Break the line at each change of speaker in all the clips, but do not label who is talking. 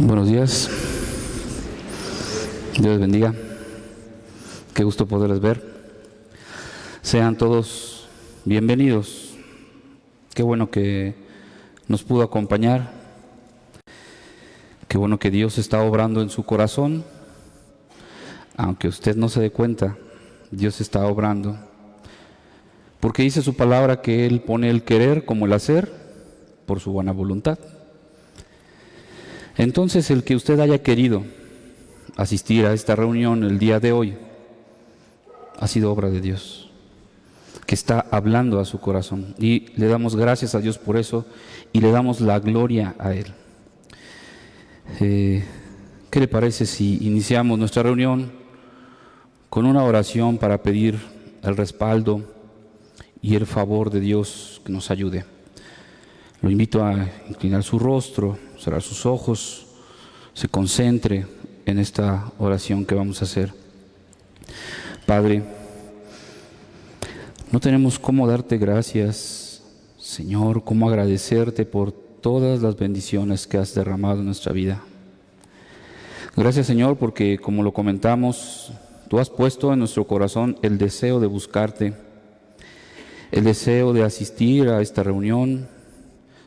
Buenos días, Dios les bendiga, qué gusto poderles ver. Sean todos bienvenidos, qué bueno que nos pudo acompañar, qué bueno que Dios está obrando en su corazón, aunque usted no se dé cuenta, Dios está obrando, porque dice su palabra que Él pone el querer como el hacer por su buena voluntad. Entonces, el que usted haya querido asistir a esta reunión el día de hoy ha sido obra de Dios, que está hablando a su corazón, y le damos gracias a Dios por eso y le damos la gloria a Él. ¿Qué le parece si iniciamos nuestra reunión con una oración para pedir el respaldo y el favor de Dios que nos ayude? Lo invito a inclinar su rostro, cerrar sus ojos, se concentre en esta oración que vamos a hacer. Padre, no tenemos cómo darte gracias, Señor, cómo agradecerte por todas las bendiciones que has derramado en nuestra vida. Gracias, Señor, porque como lo comentamos, tú has puesto en nuestro corazón el deseo de buscarte, el deseo de asistir a esta reunión,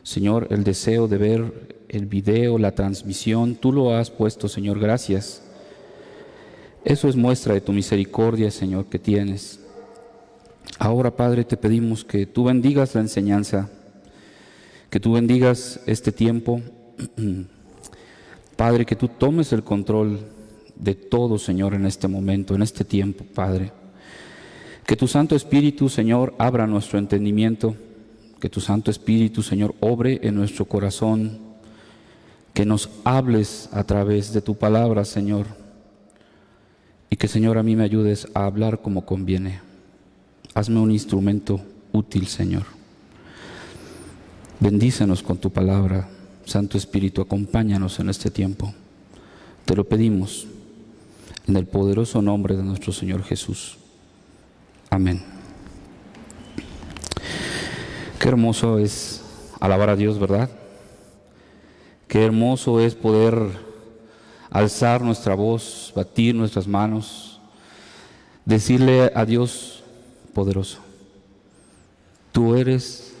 Señor, el deseo de ver el video, la transmisión, tú lo has puesto, Señor, gracias. Eso es muestra de tu misericordia, Señor, que tienes. Ahora, Padre, te pedimos que tú bendigas la enseñanza, que tú bendigas este tiempo. Padre, que tú tomes el control de todo, Señor, en este momento, en este tiempo, Padre. Que tu Santo Espíritu, Señor, abra nuestro entendimiento. Que tu Santo Espíritu, Señor, obre en nuestro corazón, que nos hables a través de tu palabra, Señor, y que, Señor, a mí me ayudes a hablar como conviene. Hazme un instrumento útil, Señor. Bendícenos con tu palabra, Santo Espíritu, acompáñanos en este tiempo. Te lo pedimos en el poderoso nombre de nuestro Señor Jesús. Amén. Qué hermoso es alabar a Dios, ¿verdad? Qué hermoso es poder alzar nuestra voz, batir nuestras manos, decirle a Dios poderoso, tú eres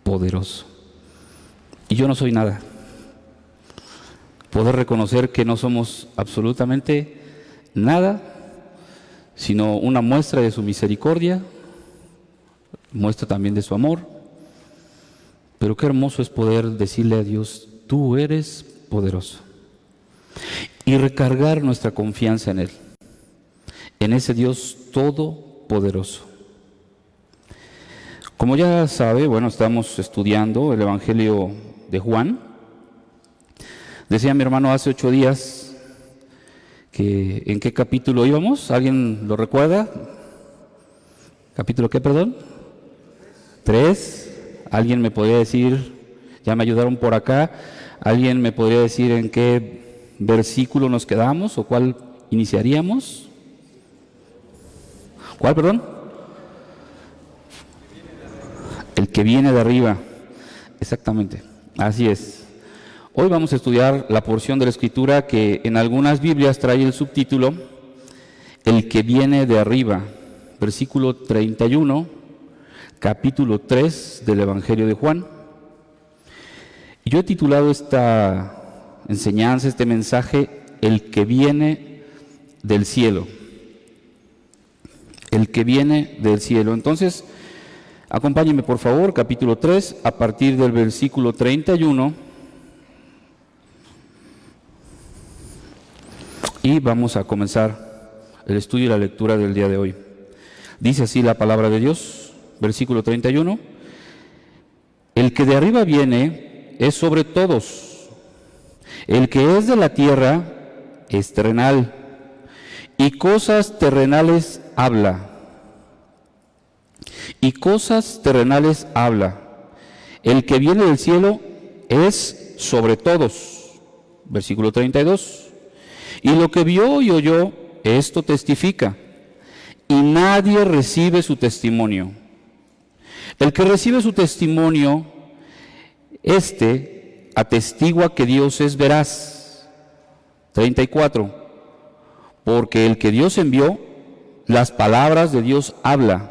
poderoso y yo no soy nada. Poder reconocer que no somos absolutamente nada, sino una muestra de su misericordia, muestra también de su amor, pero qué hermoso es poder decirle a Dios, tú eres poderoso, y recargar nuestra confianza en Él, en ese Dios todopoderoso. Como ya sabe, bueno, estamos estudiando el Evangelio de Juan. Decía mi hermano hace 8 días que ¿en qué capítulo íbamos? ¿Alguien lo recuerda? ¿Capítulo qué, perdón? 3. ¿Alguien me podría decir, ya me ayudaron por acá, alguien me podría decir en qué versículo nos quedamos o cuál iniciaríamos? ¿Cuál, perdón? El que viene de arriba. Exactamente, así es. Hoy vamos a estudiar la porción de la Escritura que en algunas Biblias trae el subtítulo, el que viene de arriba, versículo 31, capítulo 3 del Evangelio de Juan. Y yo he titulado esta enseñanza, este mensaje, el que viene del cielo. El que viene del cielo. Entonces, acompáñenme por favor, capítulo 3, a partir del versículo 31. Y vamos a comenzar el estudio y la lectura del día de hoy. Dice así la palabra de Dios. Versículo 31, el que de arriba viene es sobre todos, el que es de la tierra es terrenal, y cosas terrenales habla, el que viene del cielo es sobre todos. Versículo 32, y lo que vio y oyó, esto testifica, y nadie recibe su testimonio. El que recibe su testimonio, atestigua que Dios es veraz. 34. Porque el que Dios envió, las palabras de Dios habla.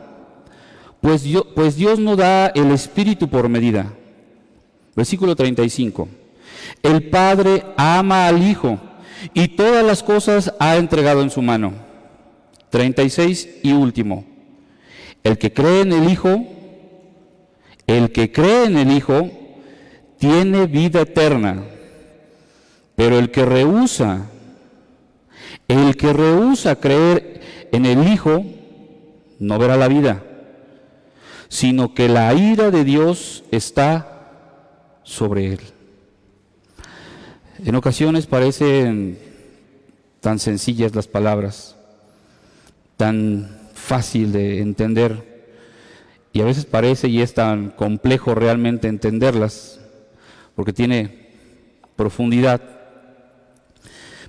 Pues Dios no da el Espíritu por medida. Versículo 35. El Padre ama al Hijo y todas las cosas ha entregado en su mano. 36 y último. El que cree en el Hijo tiene vida eterna, pero el que rehúsa creer en el Hijo no verá la vida, sino que la ira de Dios está sobre él. En ocasiones parecen tan sencillas las palabras, tan fácil de entender, y a veces parece y es tan complejo realmente entenderlas, porque tiene profundidad.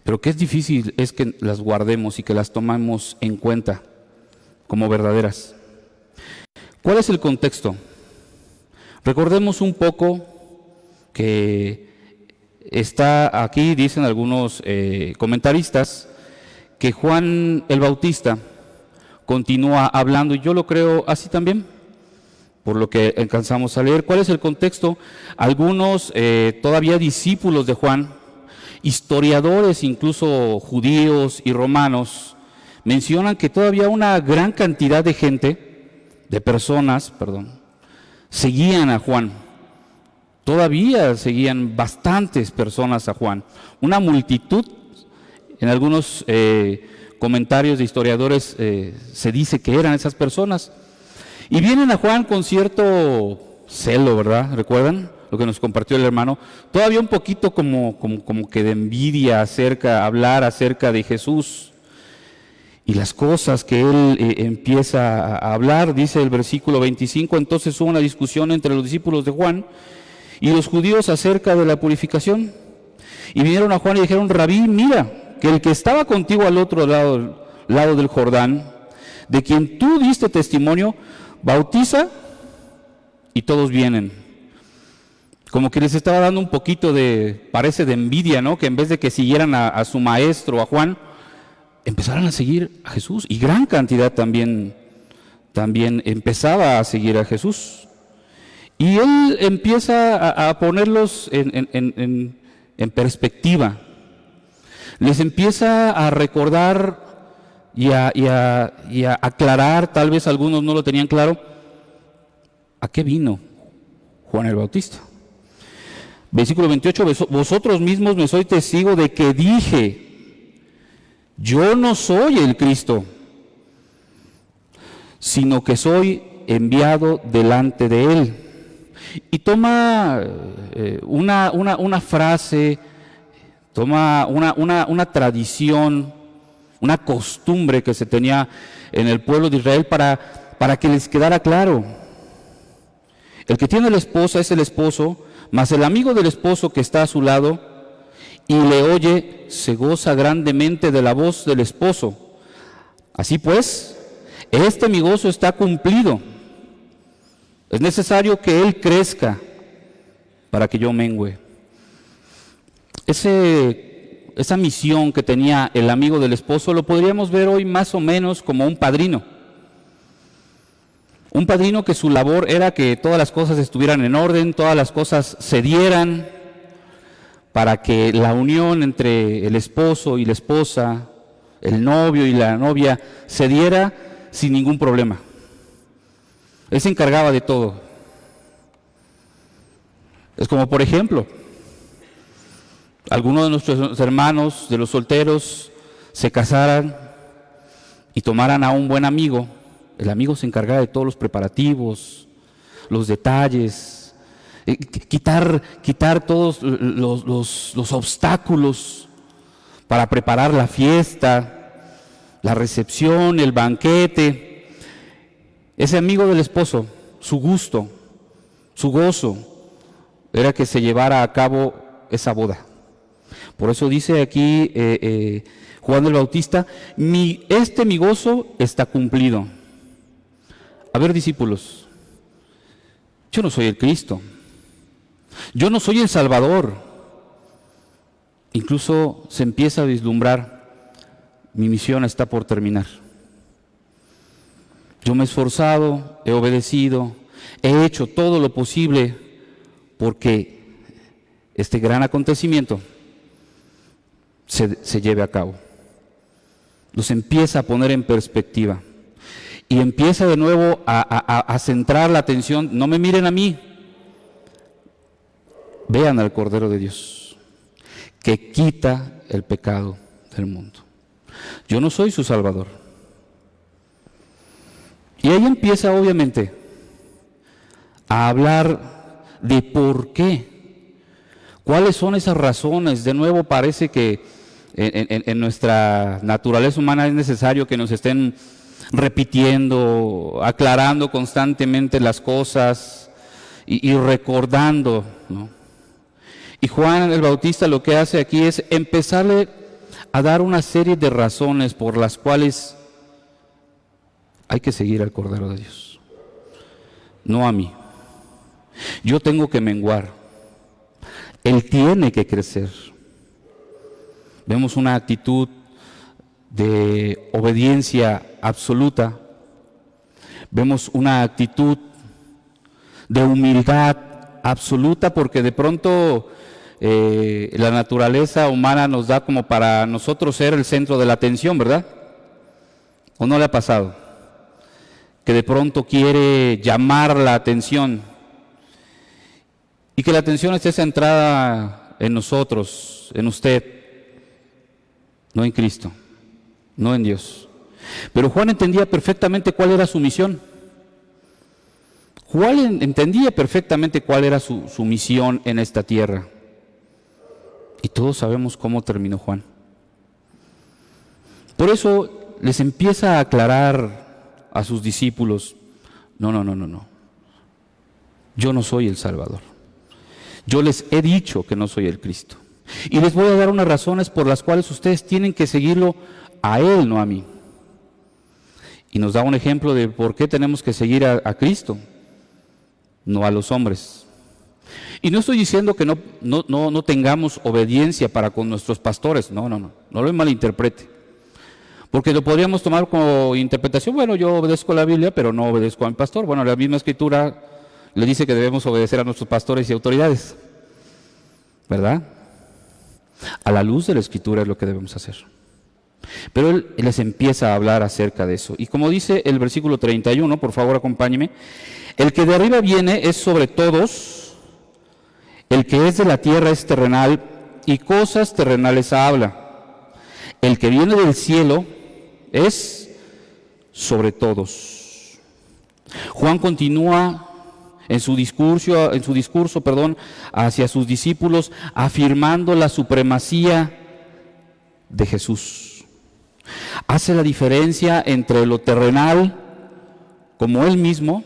Pero que es difícil es que las guardemos y que las tomemos en cuenta como verdaderas. ¿Cuál es el contexto? Recordemos un poco que está aquí, dicen algunos comentaristas, que Juan el Bautista continúa hablando, y yo lo creo así también, por lo que alcanzamos a leer. ¿Cuál es el contexto? Algunos todavía discípulos de Juan, historiadores incluso judíos y romanos, mencionan que todavía una gran cantidad de gente, de personas, seguían a Juan. Todavía seguían bastantes personas a Juan. Una multitud, en algunos comentarios de historiadores se dice que eran esas personas. Y vienen a Juan con cierto celo, ¿verdad? ¿Recuerdan lo que nos compartió el hermano? Todavía un poquito como que de envidia hablar acerca de Jesús y las cosas que él empieza a hablar. Dice el versículo 25, entonces hubo una discusión entre los discípulos de Juan y los judíos acerca de la purificación. Y vinieron a Juan y dijeron, Rabí, mira, que el que estaba contigo al otro lado del Jordán, de quien tú diste testimonio, bautiza y todos vienen. Como que les estaba dando un poquito parece de envidia, ¿no? Que en vez de que siguieran a su maestro, a Juan, empezaran a seguir a Jesús. Y gran cantidad también empezaba a seguir a Jesús. Y él empieza a ponerlos en perspectiva. Les empieza a recordar y a aclarar, tal vez algunos no lo tenían claro, ¿a qué vino Juan el Bautista? Versículo 28, vosotros mismos me sois testigo de que dije, yo no soy el Cristo, sino que soy enviado delante de él. Y toma una frase, toma una tradición, una costumbre que se tenía en el pueblo de Israel para que les quedara claro. El que tiene la esposa es el esposo, mas el amigo del esposo que está a su lado y le oye, se goza grandemente de la voz del esposo. Así pues, mi gozo está cumplido. Es necesario que él crezca para que yo mengüe. Esa misión que tenía el amigo del esposo lo podríamos ver hoy más o menos como un padrino. Un padrino que su labor era que todas las cosas estuvieran en orden, todas las cosas se dieran para que la unión entre el esposo y la esposa, el novio y la novia, se diera sin ningún problema. Él se encargaba de todo. Es como, por ejemplo, algunos de nuestros hermanos, de los solteros, se casaran y tomaran a un buen amigo. El amigo se encargaba de todos los preparativos, los detalles, quitar todos los obstáculos para preparar la fiesta, la recepción, el banquete. Ese amigo del esposo, su gusto, su gozo, era que se llevara a cabo esa boda. Por eso dice aquí Juan el Bautista, mi gozo está cumplido. A ver, discípulos, yo no soy el Cristo. Yo no soy el Salvador. Incluso se empieza a vislumbrar, mi misión está por terminar. Yo me he esforzado, he obedecido, he hecho todo lo posible porque este gran acontecimiento se lleve a cabo. Los empieza a poner en perspectiva y empieza de nuevo a centrar la atención. No me miren a mí, vean al Cordero de Dios que quita el pecado del mundo. Yo no soy su Salvador. Y ahí empieza obviamente a hablar de por qué, cuáles son esas razones. De nuevo parece que en nuestra naturaleza humana es necesario que nos estén repitiendo, aclarando constantemente las cosas y recordando, ¿no? Y Juan el Bautista lo que hace aquí es empezarle a dar una serie de razones por las cuales hay que seguir al Cordero de Dios, no a mí. Yo tengo que menguar, Él tiene que crecer. Vemos una actitud de obediencia absoluta, vemos una actitud de humildad absoluta, porque de pronto la naturaleza humana nos da como para nosotros ser el centro de la atención, ¿verdad? ¿O no le ha pasado? Que de pronto quiere llamar la atención y que la atención esté centrada en nosotros, en usted, no en Cristo, no en Dios. Pero Juan entendía perfectamente cuál era su misión. Juan entendía perfectamente cuál era su misión en esta tierra. Y todos sabemos cómo terminó Juan. Por eso les empieza a aclarar a sus discípulos: no. Yo no soy el Salvador. Yo les he dicho que no soy el Cristo. Y les voy a dar unas razones por las cuales ustedes tienen que seguirlo a Él, no a mí. Y nos da un ejemplo de por qué tenemos que seguir a Cristo, no a los hombres. Y no estoy diciendo que no tengamos obediencia para con nuestros pastores, no lo malinterprete. Porque lo podríamos tomar como interpretación: bueno, yo obedezco la Biblia, pero no obedezco a mi pastor. Bueno, la misma Escritura le dice que debemos obedecer a nuestros pastores y autoridades, ¿verdad? A la luz de la Escritura es lo que debemos hacer. Pero él les empieza a hablar acerca de eso. Y como dice el versículo 31, por favor acompáñeme: el que de arriba viene es sobre todos, el que es de la tierra es terrenal, y cosas terrenales habla. El que viene del cielo es sobre todos. Juan continúa en su discurso, hacia sus discípulos, afirmando la supremacía de Jesús. Hace la diferencia entre lo terrenal, como Él mismo.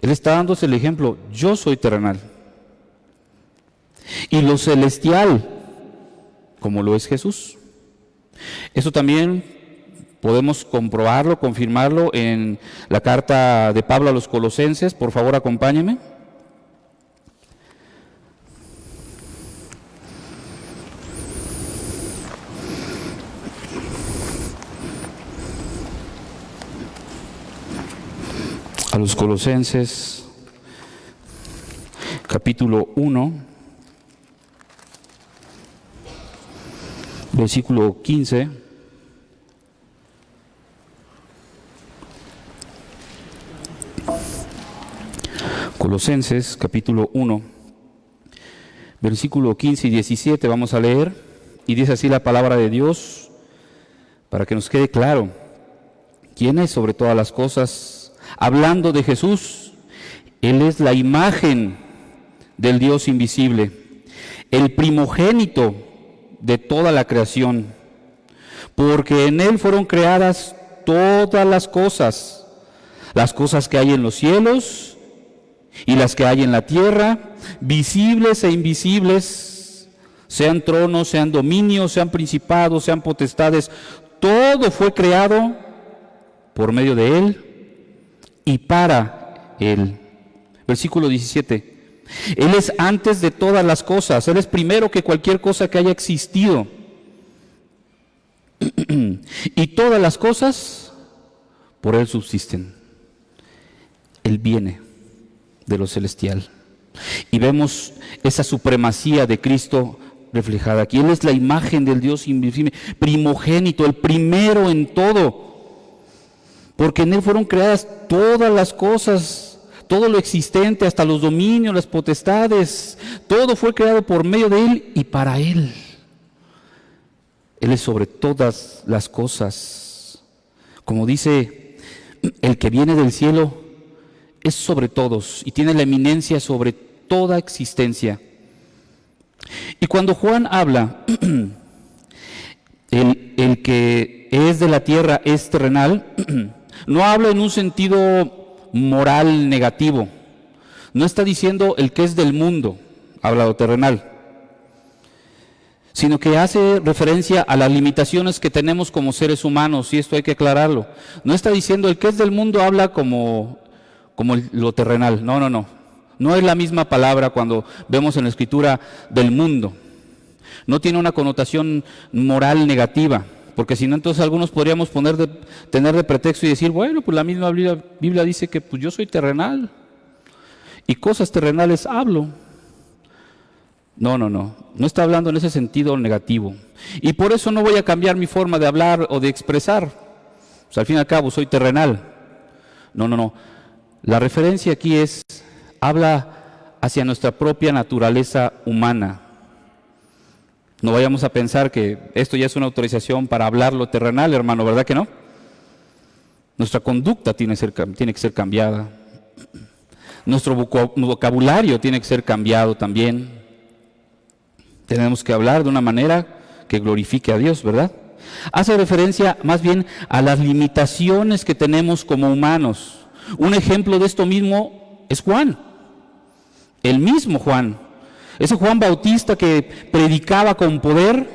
Él está dándose el ejemplo: yo soy terrenal. Y lo celestial, como lo es Jesús. Eso también podemos comprobarlo, confirmarlo en la carta de Pablo a los Colosenses. Por favor, acompáñenme. A los Colosenses, capítulo 1, versículo 15. Colosenses, capítulo 1, versículo 15 y 17, vamos a leer, y dice así la palabra de Dios, para que nos quede claro quién es sobre todas las cosas. Hablando de Jesús, Él es la imagen del Dios invisible, el primogénito de toda la creación, porque en Él fueron creadas todas las cosas que hay en los cielos y las que hay en la tierra, visibles e invisibles, sean tronos, sean dominios, sean principados, sean potestades. Todo fue creado por medio de Él y para Él. Versículo 17. Él es antes de todas las cosas. Él es primero que cualquier cosa que haya existido. Y todas las cosas por Él subsisten. Él viene de lo celestial. Y vemos esa supremacía de Cristo reflejada aquí. Él es la imagen del Dios invisible, primogénito, el primero en todo. Porque en Él fueron creadas todas las cosas, todo lo existente, hasta los dominios, las potestades. Todo fue creado por medio de Él y para Él. Él es sobre todas las cosas. Como dice, el que viene del cielo es sobre todos y tiene la eminencia sobre toda existencia. Y cuando Juan habla, el que es de la tierra es terrenal, no habla en un sentido moral negativo. No está diciendo el que es del mundo, habla de terrenal, sino que hace referencia a las limitaciones que tenemos como seres humanos, y esto hay que aclararlo. No está diciendo el que es del mundo habla como lo terrenal, no. No es la misma palabra cuando vemos en la Escritura del mundo. No tiene una connotación moral negativa, porque si no, entonces algunos podríamos tener de pretexto y decir, bueno, pues la misma Biblia dice que pues yo soy terrenal y cosas terrenales hablo. No está hablando en ese sentido negativo. Y por eso no voy a cambiar mi forma de hablar o de expresar. O sea, al fin y al cabo soy terrenal. No. La referencia aquí habla hacia nuestra propia naturaleza humana. No vayamos a pensar que esto ya es una autorización para hablar lo terrenal, hermano, ¿verdad que no? Nuestra conducta tiene que ser cambiada. Nuestro vocabulario tiene que ser cambiado también. Tenemos que hablar de una manera que glorifique a Dios, ¿verdad? Hace referencia más bien a las limitaciones que tenemos como humanos. Un ejemplo de esto mismo es Juan, el mismo Juan. Ese Juan Bautista que predicaba con poder,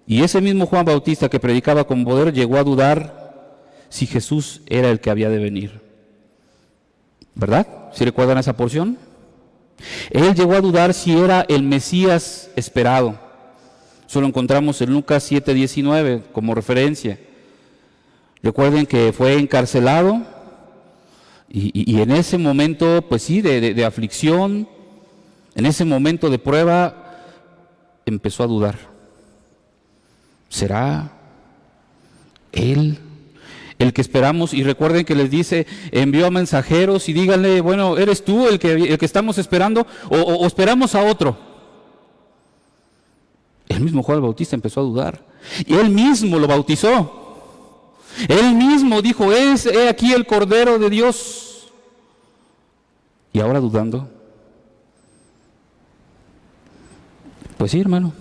y ese mismo Juan Bautista que predicaba con poder llegó a dudar si Jesús era el que había de venir. ¿Verdad? ¿Sí recuerdan esa porción? Él llegó a dudar si era el Mesías esperado. Eso lo encontramos en Lucas 7:19 como referencia. Recuerden que fue encarcelado y en ese momento, pues sí, de aflicción, en ese momento de prueba, empezó a dudar. ¿Será Él el que esperamos? Y recuerden que les dice, envió a mensajeros y díganle, bueno, ¿eres tú el que estamos esperando o esperamos a otro? El mismo Juan el Bautista empezó a dudar y él mismo lo bautizó. Él mismo dijo, he aquí el Cordero de Dios. Y ahora dudando. Pues sí, hermano,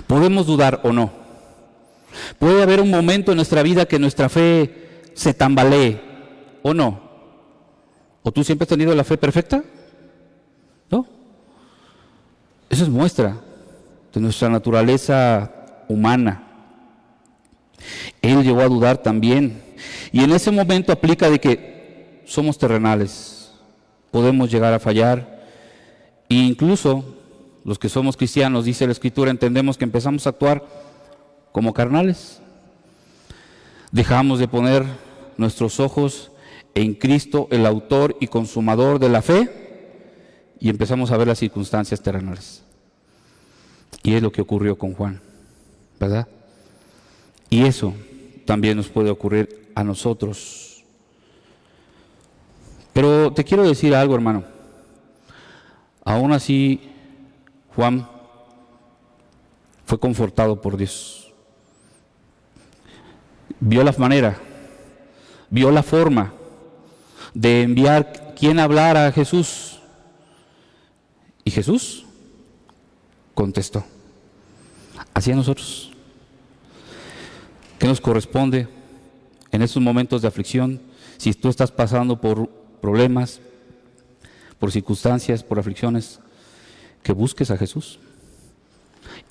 podemos dudar o no. Puede haber un momento en nuestra vida que nuestra fe se tambalee, ¿o no? ¿O tú siempre has tenido la fe perfecta? ¿No? Eso es muestra de nuestra naturaleza humana. Él llegó a dudar también. Y en ese momento aplica de que somos terrenales, podemos llegar a fallar. E incluso los que somos cristianos, dice la Escritura, entendemos que empezamos a actuar como carnales. Dejamos de poner nuestros ojos en Cristo, el autor y consumador de la fe, y empezamos a ver las circunstancias terrenales. Y es lo que ocurrió con Juan, ¿verdad? Y eso también nos puede ocurrir a nosotros. Pero te quiero decir algo, hermano. Aún así, Juan fue confortado por Dios. Vio la manera, vio la forma de enviar quien hablara a Jesús. Y Jesús contestó. Así a nosotros. ¿Qué nos corresponde en estos momentos de aflicción? Si tú estás pasando por problemas, por circunstancias, por aflicciones, que busques a Jesús.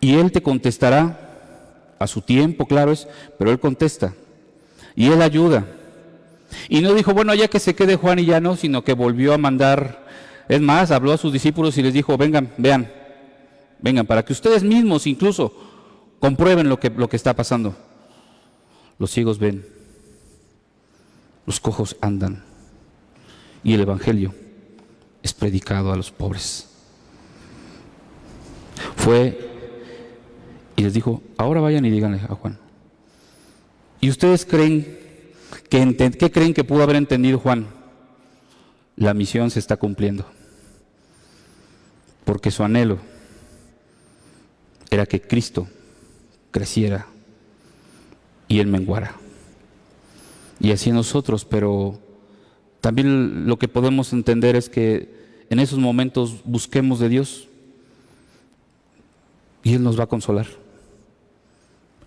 Y Él te contestará a su tiempo, claro es, pero Él contesta. Y Él ayuda. Y no dijo, bueno, ya que se quede Juan y ya no, sino que volvió a mandar Es más, habló a sus discípulos y les dijo, vengan, vean, vengan, para que ustedes mismos incluso comprueben lo que está pasando. Los ciegos ven, los cojos andan, y el evangelio es predicado a los pobres. Fue y les dijo, ahora vayan y díganle a Juan. ¿Y ustedes creen qué creen que pudo haber entendido Juan? La misión se está cumpliendo, porque su anhelo era que Cristo creciera y Él menguara. Y así nosotros, pero también lo que podemos entender es que en esos momentos busquemos de Dios y Él nos va a consolar.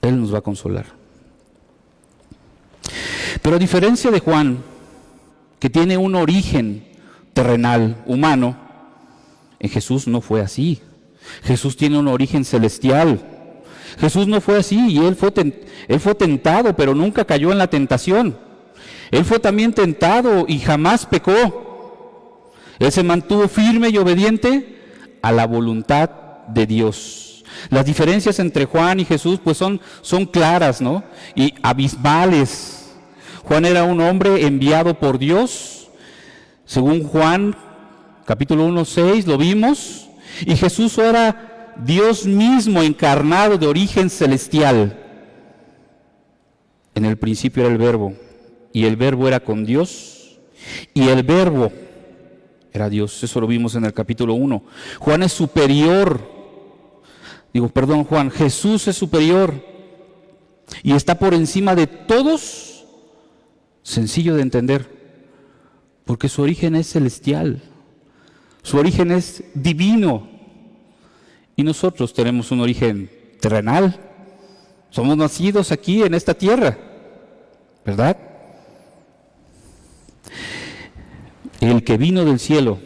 Él nos va a consolar. Pero a diferencia de Juan, que tiene un origen terrenal, humano, en Jesús no fue así. Jesús tiene un origen celestial. Jesús no fue así y Él fue tentado, pero nunca cayó en la tentación. Él fue también tentado y jamás pecó. Él se mantuvo firme y obediente a la voluntad de Dios. Las diferencias entre Juan y Jesús pues son claras, ¿no? Y abismales. Juan era un hombre enviado por Dios, según Juan capítulo 1:6, lo vimos, y Jesús era Dios mismo encarnado de origen celestial. En el principio era el Verbo, y el Verbo era con Dios, y el Verbo era Dios. Eso lo vimos en el capítulo 1. Juan es superior. Jesús es superior y está por encima de todos. Sencillo de entender, porque su origen es celestial, su origen es divino, y nosotros tenemos un origen terrenal. Somos nacidos aquí en esta tierra, ¿verdad? El que vino del cielo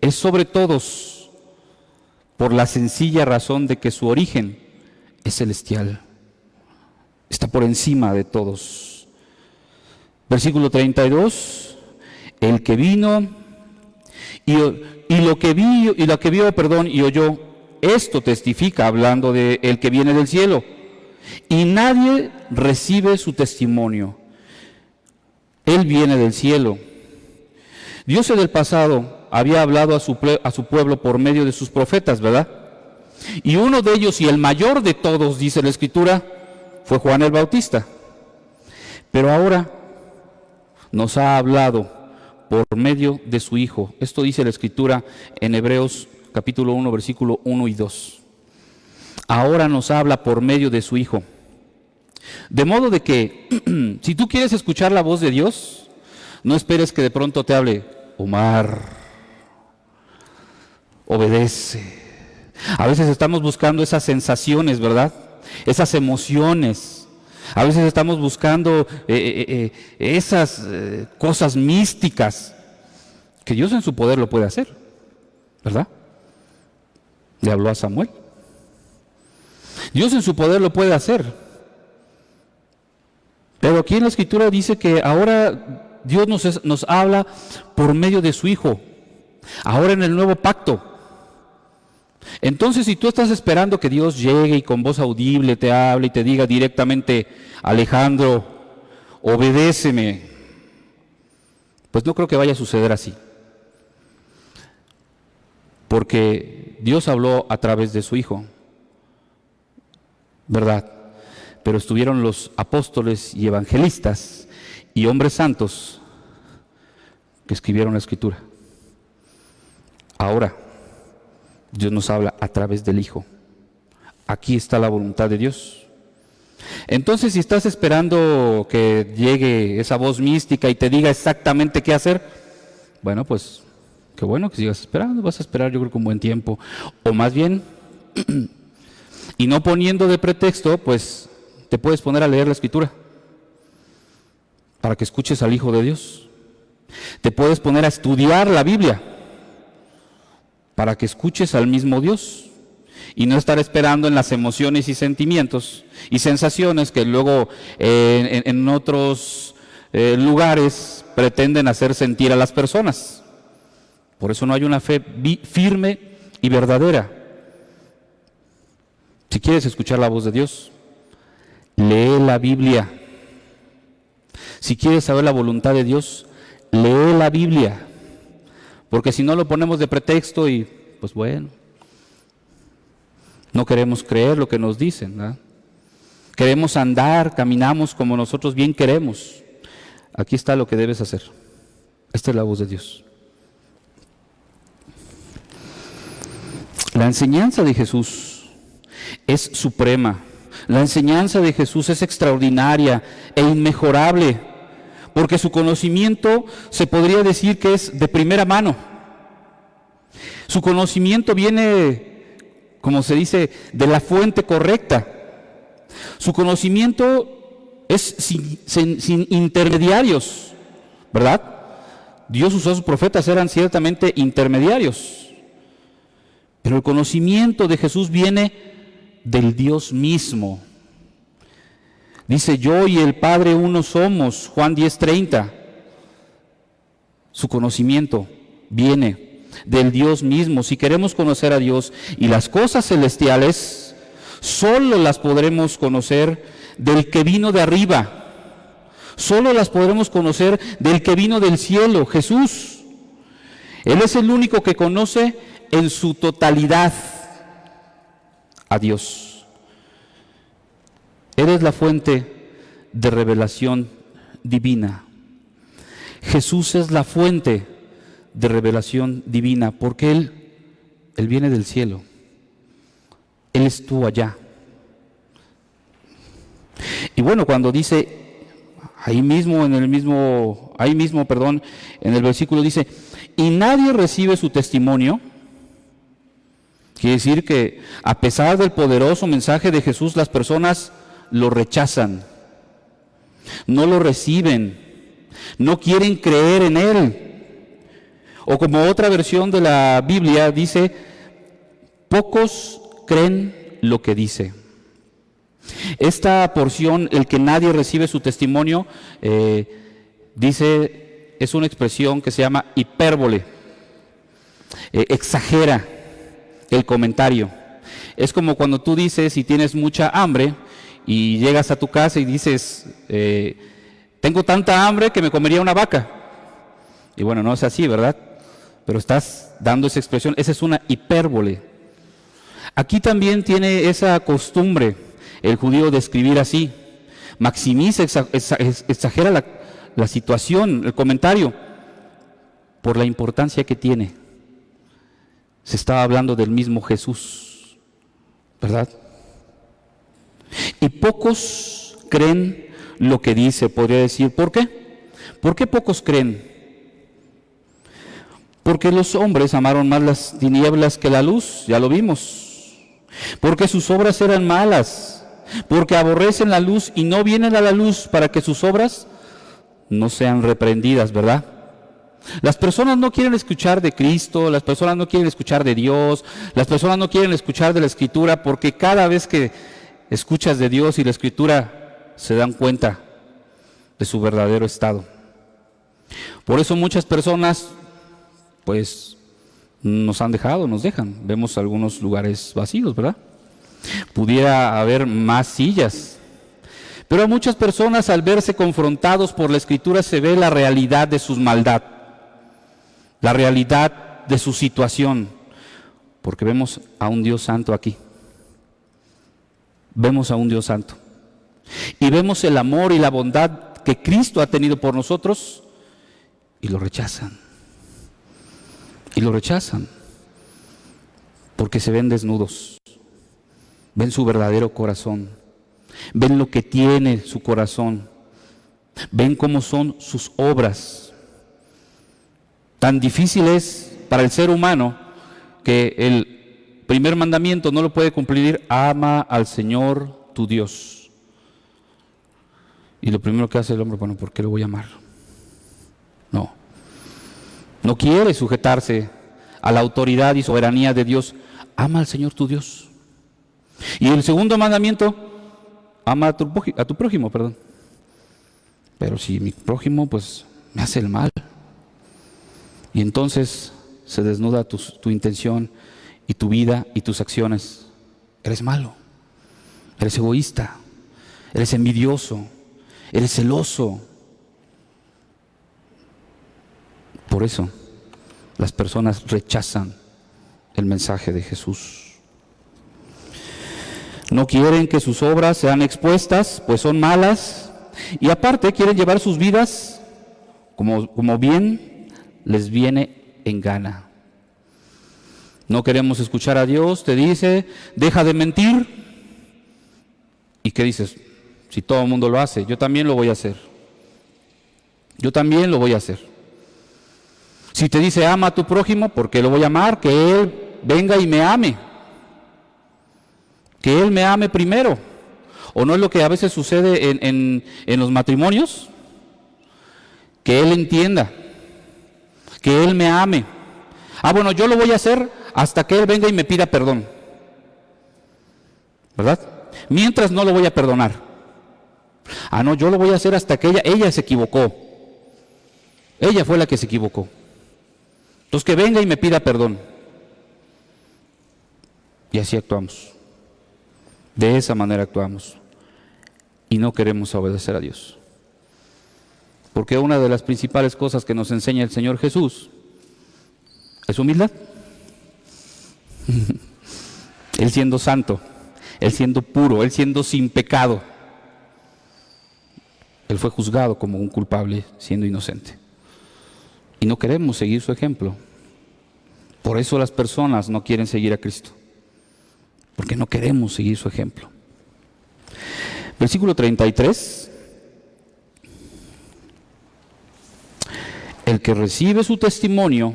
es sobre todos, por la sencilla razón de que su origen es celestial, está por encima de todos. Versículo 32, el que vino y lo que vio y oyó, esto testifica, hablando de el que viene del cielo, y nadie recibe su testimonio. Él viene del cielo. Dios en el pasado había hablado a su pueblo por medio de sus profetas, ¿verdad? Y uno de ellos, y el mayor de todos, dice la Escritura, fue Juan el Bautista. Pero ahora nos ha hablado por medio de su Hijo. Esto dice la Escritura en Hebreos capítulo 1, versículo 1 y 2. Ahora nos habla por medio de su Hijo. De modo de que, si tú quieres escuchar la voz de Dios, no esperes que de pronto te hable, Omar, obedece. A veces estamos buscando esas sensaciones, ¿verdad? Esas emociones. A veces estamos buscando esas cosas místicas que Dios en su poder lo puede hacer, ¿verdad? Le habló a Samuel. Dios en su poder lo puede hacer. Pero aquí en la Escritura dice que ahora Dios nos habla por medio de su Hijo. Ahora en el nuevo pacto. Entonces, si tú estás esperando que Dios llegue y con voz audible te hable y te diga directamente, Alejandro, obedéceme, pues no creo que vaya a suceder así. Porque Dios habló a través de su Hijo, ¿verdad? Pero estuvieron los apóstoles y evangelistas y hombres santos que escribieron la Escritura. Ahora Dios nos habla a través del Hijo. Aquí está la voluntad de Dios. Entonces, si estás esperando que llegue esa voz mística y te diga exactamente qué hacer, bueno, pues qué bueno que sigas esperando. Vas a esperar, yo creo que un buen tiempo. O más bien, y no poniendo de pretexto, pues te puedes poner a leer la Escritura para que escuches al Hijo de Dios. Te puedes poner a estudiar la Biblia para que escuches al mismo Dios y no estar esperando en las emociones y sentimientos y sensaciones que luego en otros lugares pretenden hacer sentir a las personas. Por eso no hay una fe firme y verdadera. Si quieres escuchar la voz de Dios, lee la Biblia. Si quieres saber la voluntad de Dios, lee la Biblia. Porque si no lo ponemos de pretexto y, pues bueno, no queremos creer lo que nos dicen, ¿verdad? Queremos andar, caminamos como nosotros bien queremos. Aquí está lo que debes hacer. Esta es la voz de Dios. La enseñanza de Jesús es suprema. La enseñanza de Jesús es extraordinaria e inmejorable, porque su conocimiento se podría decir que es de primera mano. Su conocimiento viene, como se dice, de la fuente correcta. Su conocimiento es sin intermediarios, ¿verdad? Dios usó a sus profetas, eran ciertamente intermediarios. Pero el conocimiento de Jesús viene del Dios mismo. Dice, yo y el Padre uno somos, Juan 10:30. Su conocimiento viene del Dios mismo. Si queremos conocer a Dios y las cosas celestiales, solo las podremos conocer del que vino de arriba. Solo las podremos conocer del que vino del cielo, Jesús. Él es el único que conoce en su totalidad a Dios. Él es la fuente de revelación divina. Jesús es la fuente de revelación divina, porque Él viene del cielo. Él estuvo allá. Y bueno, cuando dice, en el versículo dice, y nadie recibe su testimonio. Quiere decir que a pesar del poderoso mensaje de Jesús, las personas lo rechazan, no lo reciben, no quieren creer en Él. O como otra versión de la Biblia dice, pocos creen lo que dice. Esta porción, el que nadie recibe su testimonio, dice, es una expresión que se llama hipérbole, exagera el comentario. Es como cuando tú dices, si tienes mucha hambre y llegas a tu casa y dices, tengo tanta hambre que me comería una vaca. Y bueno, no es así, ¿verdad? Pero estás dando esa expresión, esa es una hipérbole. Aquí también tiene esa costumbre el judío de escribir así, maximiza, exagera la situación, el comentario, por la importancia que tiene. Se estaba hablando del mismo Jesús, ¿verdad? Y pocos creen lo que dice, podría decir. ¿Por qué? ¿Por qué pocos creen? Porque los hombres amaron más las tinieblas que la luz, ya lo vimos. Porque sus obras eran malas, porque aborrecen la luz y no vienen a la luz para que sus obras no sean reprendidas, ¿verdad? Las personas no quieren escuchar de Cristo, las personas no quieren escuchar de Dios, las personas no quieren escuchar de la Escritura, porque cada vez que escuchas de Dios y la Escritura se dan cuenta de su verdadero estado. Por eso muchas personas pues nos dejan. Vemos algunos lugares vacíos, ¿verdad? Pudiera haber más sillas. Pero a muchas personas, al verse confrontados por la Escritura, se ve la realidad de su maldad, la realidad de su situación, porque vemos a un Dios santo aquí. Vemos a un Dios santo. Y vemos el amor y la bondad que Cristo ha tenido por nosotros, y lo rechazan. Y lo rechazan, porque se ven desnudos, ven su verdadero corazón, ven lo que tiene su corazón, ven cómo son sus obras. Tan difícil es para el ser humano que el primer mandamiento no lo puede cumplir: ama al Señor tu Dios. Y lo primero que hace el hombre, bueno, ¿por qué lo voy a amar? No quiere sujetarse a la autoridad y soberanía de Dios. Ama al Señor tu Dios. Y el segundo mandamiento, ama a tu prójimo, perdón. Pero si mi prójimo pues me hace el mal, y entonces se desnuda tu intención y tu vida y tus acciones. Eres malo, eres egoísta, eres envidioso, eres celoso. Por eso las personas rechazan el mensaje de Jesús. No quieren que sus obras sean expuestas, pues son malas, y aparte quieren llevar sus vidas como bien les viene en gana. No queremos escuchar a Dios, te dice, deja de mentir. ¿Y qué dices? Si todo el mundo lo hace, yo también lo voy a hacer. Yo también lo voy a hacer. Si te dice, ama a tu prójimo, ¿por qué lo voy a amar? Que Él venga y me ame. Que Él me ame primero. ¿O no es lo que a veces sucede en los matrimonios? Que Él entienda. Que Él me ame. Ah, bueno, yo lo voy a hacer hasta que Él venga y me pida perdón. ¿Verdad? Mientras no lo voy a perdonar. Ah, no, yo lo voy a hacer hasta que ella se equivocó. Ella fue la que se equivocó. Entonces que venga y me pida perdón. Y así actuamos. De esa manera actuamos. Y no queremos obedecer a Dios. Porque una de las principales cosas que nos enseña el Señor Jesús es humildad. Él siendo santo, Él siendo puro, Él siendo sin pecado. Él fue juzgado como un culpable siendo inocente. Y no queremos seguir su ejemplo. Por eso las personas no quieren seguir a Cristo. Porque no queremos seguir su ejemplo. Versículo 33. El que recibe su testimonio,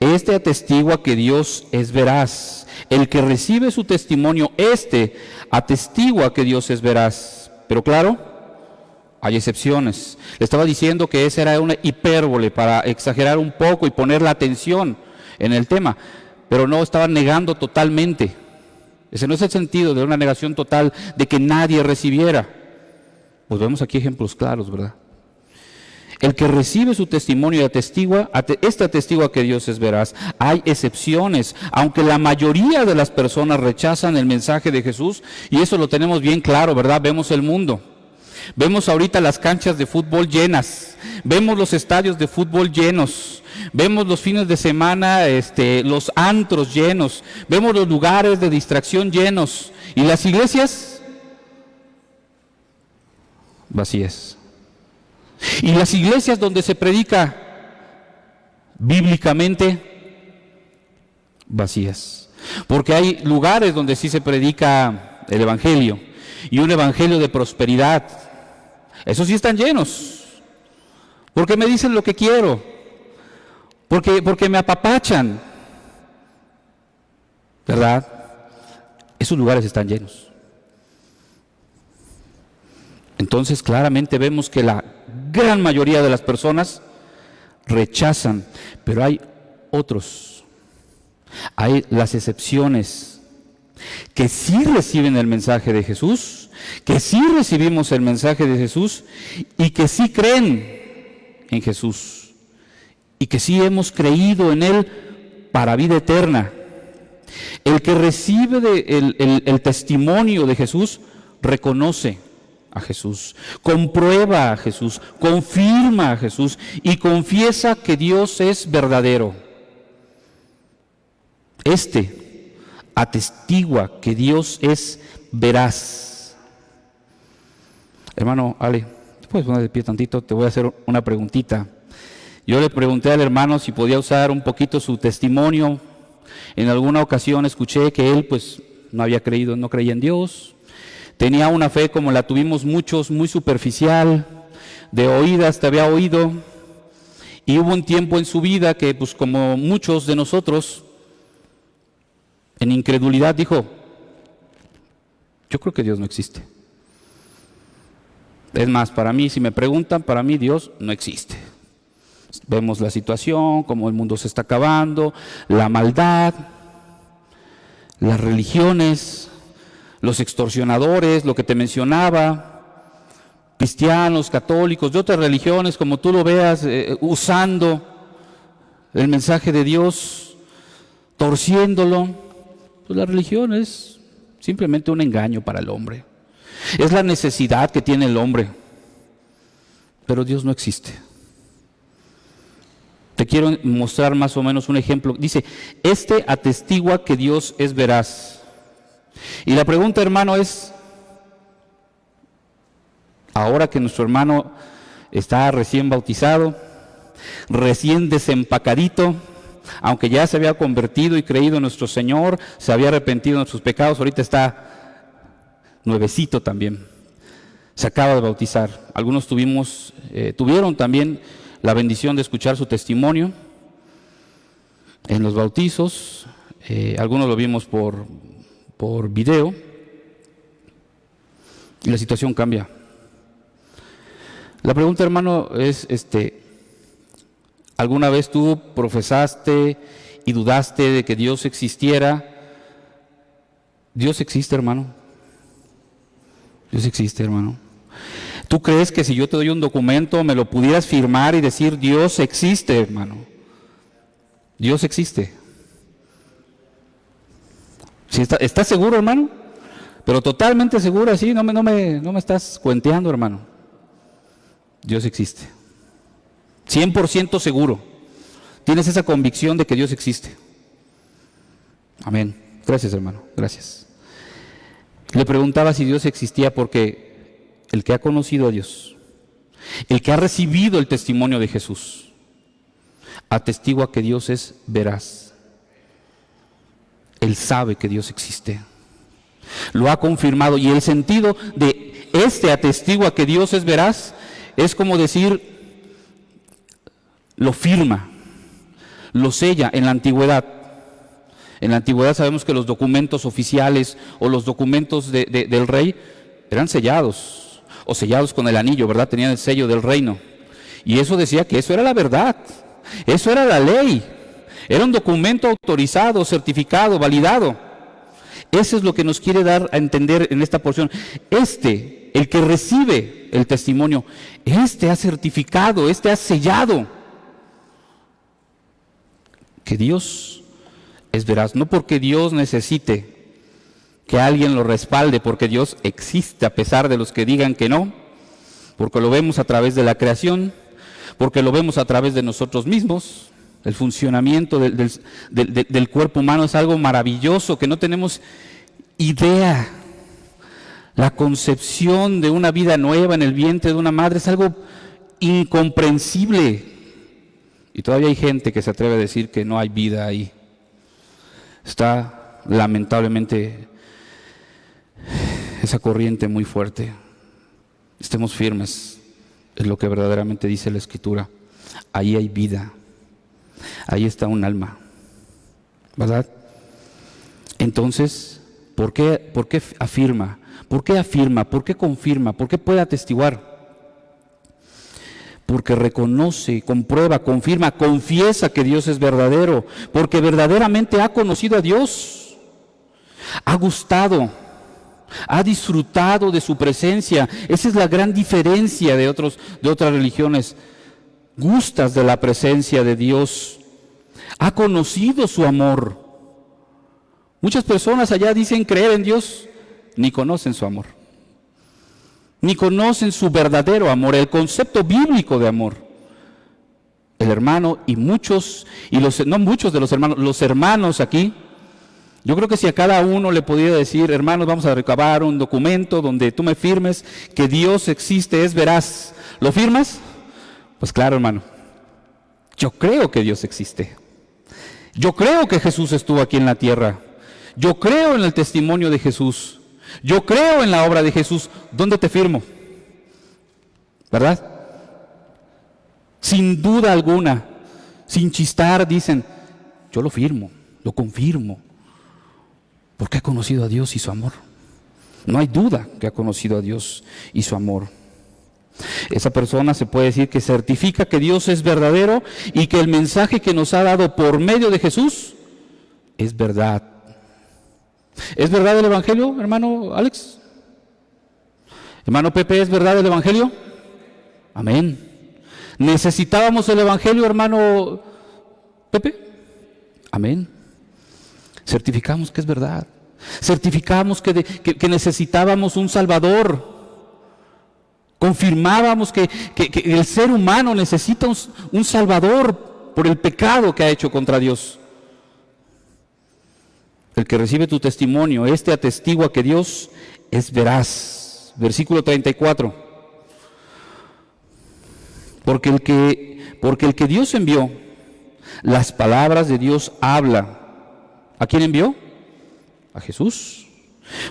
este atestigua que Dios es veraz. El que recibe su testimonio, este atestigua que Dios es veraz. Pero claro, hay excepciones. Le estaba diciendo que esa era una hipérbole para exagerar un poco y poner la atención en el tema, pero no estaba negando totalmente. Ese no es el sentido de una negación total de que nadie recibiera. Pues vemos aquí ejemplos claros, ¿verdad? El que recibe su testimonio y atestigua, este atestigua que Dios es veraz. Hay excepciones, aunque la mayoría de las personas rechazan el mensaje de Jesús, y eso lo tenemos bien claro, ¿verdad? Vemos el mundo. Vemos ahorita las canchas de fútbol llenas, vemos los estadios de fútbol llenos, vemos los fines de semana los antros llenos, vemos los lugares de distracción llenos, y las iglesias vacías. Y las iglesias donde se predica bíblicamente vacías. Porque hay lugares donde sí se predica el evangelio, y un evangelio de prosperidad. Esos sí están llenos, porque me dicen lo que quiero, porque me apapachan, ¿verdad? Esos lugares están llenos. Entonces claramente vemos que la gran mayoría de las personas rechazan, pero hay otros, hay las excepciones que sí reciben el mensaje de Jesús, que sí recibimos el mensaje de Jesús y que sí creen en Jesús y que sí hemos creído en Él para vida eterna. El que recibe el testimonio de Jesús reconoce a Jesús, comprueba a Jesús, confirma a Jesús y confiesa que Dios es verdadero. Atestigua que Dios es veraz. Hermano Ale, ¿te puedes poner de pie tantito? Te voy a hacer una preguntita. Yo le pregunté al hermano si podía usar un poquito su testimonio. En alguna ocasión escuché que él pues no había creído, no creía en Dios. Tenía una fe como la tuvimos muchos, muy superficial, de oídas te había oído. Y hubo un tiempo en su vida que pues como muchos de nosotros, en incredulidad dijo, yo creo que Dios no existe. Es más, para mí, si me preguntan, para mí Dios no existe. Vemos la situación, cómo el mundo se está acabando, la maldad, las religiones, los extorsionadores, lo que te mencionaba, cristianos, católicos, de otras religiones, como tú lo veas, usando el mensaje de Dios, torciéndolo. Pues la religión es simplemente un engaño para el hombre. Es la necesidad que tiene el hombre. Pero Dios no existe. Te quiero mostrar más o menos un ejemplo. Dice, este atestigua que Dios es veraz. Y la pregunta, hermano, es, ahora que nuestro hermano está recién bautizado, recién desempacadito, aunque ya se había convertido y creído en nuestro Señor, se había arrepentido de sus pecados, ahorita está nuevecito también, se acaba de bautizar. Algunos tuvieron también la bendición de escuchar su testimonio en los bautizos, algunos lo vimos por video, y la situación cambia. La pregunta, hermano, es, ¿alguna vez tú profesaste y dudaste de que Dios existiera? Dios existe, hermano. Dios existe, hermano. ¿Tú crees que si yo te doy un documento me lo pudieras firmar y decir Dios existe, hermano? Dios existe. ¿Sí estás seguro, hermano? Pero totalmente seguro, así, no me estás cuenteando, hermano. Dios existe. 100% seguro. Tienes esa convicción de que Dios existe. Amén. Gracias, hermano. Gracias. Le preguntaba si Dios existía porque el que ha conocido a Dios, el que ha recibido el testimonio de Jesús, atestigua que Dios es veraz. Él sabe que Dios existe. Lo ha confirmado, y el sentido de este atestigua que Dios es veraz es como decir, lo firma, lo sella. En la antigüedad sabemos que los documentos oficiales o los documentos del rey eran sellados, o sellados con el anillo, ¿verdad? Tenían el sello del reino. Y eso decía que eso era la verdad, eso era la ley, era un documento autorizado, certificado, validado. Eso es lo que nos quiere dar a entender en esta porción. El que recibe el testimonio, ha certificado, ha sellado que Dios es veraz. No porque Dios necesite que alguien lo respalde, porque Dios existe a pesar de los que digan que no, porque lo vemos a través de la creación, porque lo vemos a través de nosotros mismos. El funcionamiento del cuerpo humano es algo maravilloso que no tenemos idea. La concepción de una vida nueva en el vientre de una madre es algo incomprensible. Y todavía hay gente que se atreve a decir que no hay vida ahí. Está lamentablemente esa corriente muy fuerte. Estemos firmes, es lo que verdaderamente dice la Escritura. Ahí hay vida, ahí está un alma, ¿verdad? Entonces, ¿por qué afirma? ¿Por qué afirma? ¿Por qué confirma? ¿Por qué puede atestiguar? Porque reconoce, comprueba, confirma, confiesa que Dios es verdadero, porque verdaderamente ha conocido a Dios, ha gustado, ha disfrutado de su presencia. Esa es la gran diferencia de otras religiones. Gustas de la presencia de Dios, ha conocido su amor. Muchas personas allá dicen creer en Dios, ni conocen su amor, ni conocen su verdadero amor, el concepto bíblico de amor. El hermano y no muchos de los hermanos, los hermanos aquí, yo creo que si a cada uno le pudiera decir, hermanos, vamos a recabar un documento donde tú me firmes que Dios existe, es veraz, ¿lo firmas? Pues claro, hermano, yo creo que Dios existe, yo creo que Jesús estuvo aquí en la tierra, yo creo en el testimonio de Jesús, yo creo en la obra de Jesús. ¿Dónde te firmo? ¿Verdad? Sin duda alguna, sin chistar, dicen, yo lo firmo, lo confirmo, porque ha conocido a Dios y su amor. No hay duda que ha conocido a Dios y su amor. Esa persona se puede decir que certifica que Dios es verdadero y que el mensaje que nos ha dado por medio de Jesús es verdad. ¿Es verdad el Evangelio, hermano Alex? Hermano Pepe, ¿es verdad el Evangelio? Amén. ¿Necesitábamos el Evangelio, hermano Pepe, amén. Certificamos que es verdad. Certificamos que necesitábamos un Salvador. Confirmábamos que el ser humano necesita un Salvador por el pecado que ha hecho contra Dios. El que recibe tu testimonio, este atestigua que Dios es veraz. Versículo 34. Porque el que Dios envió, las palabras de Dios habla. ¿A quién envió? A Jesús.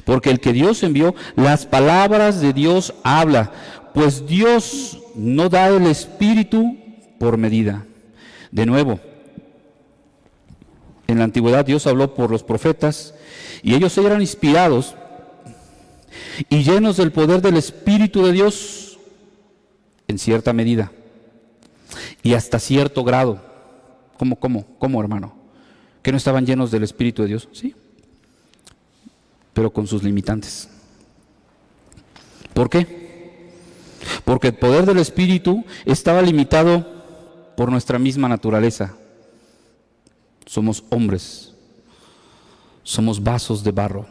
Porque el que Dios envió, las palabras de Dios habla. Pues Dios no da el Espíritu por medida. De nuevo, en la antigüedad Dios habló por los profetas y ellos eran inspirados y llenos del poder del Espíritu de Dios en cierta medida y hasta cierto grado. ¿Cómo, hermano? ¿Que no estaban llenos del Espíritu de Dios? Sí, pero con sus limitantes. ¿Por qué? Porque el poder del Espíritu estaba limitado por nuestra misma naturaleza. Somos hombres, somos vasos de barro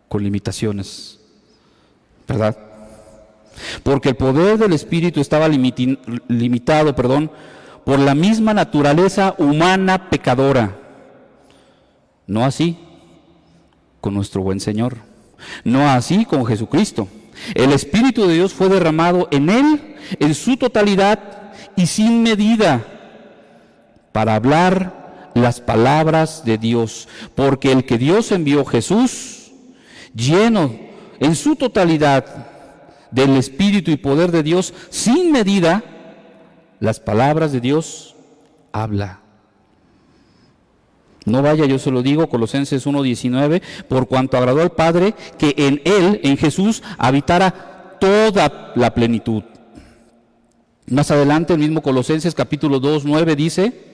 con limitaciones, ¿verdad? Porque el poder del Espíritu estaba limitado por la misma naturaleza humana pecadora. No así con nuestro buen Señor, no así con Jesucristo. El Espíritu de Dios fue derramado en Él en su totalidad y sin medida para hablar las palabras de Dios, porque el que Dios envió, Jesús, lleno en su totalidad del Espíritu y poder de Dios, sin medida, las palabras de Dios habla. No vaya, yo se lo digo, Colosenses 1:19, por cuanto agradó al Padre que en Él, en Jesús, habitara toda la plenitud. Más adelante, el mismo Colosenses capítulo 2:9 dice,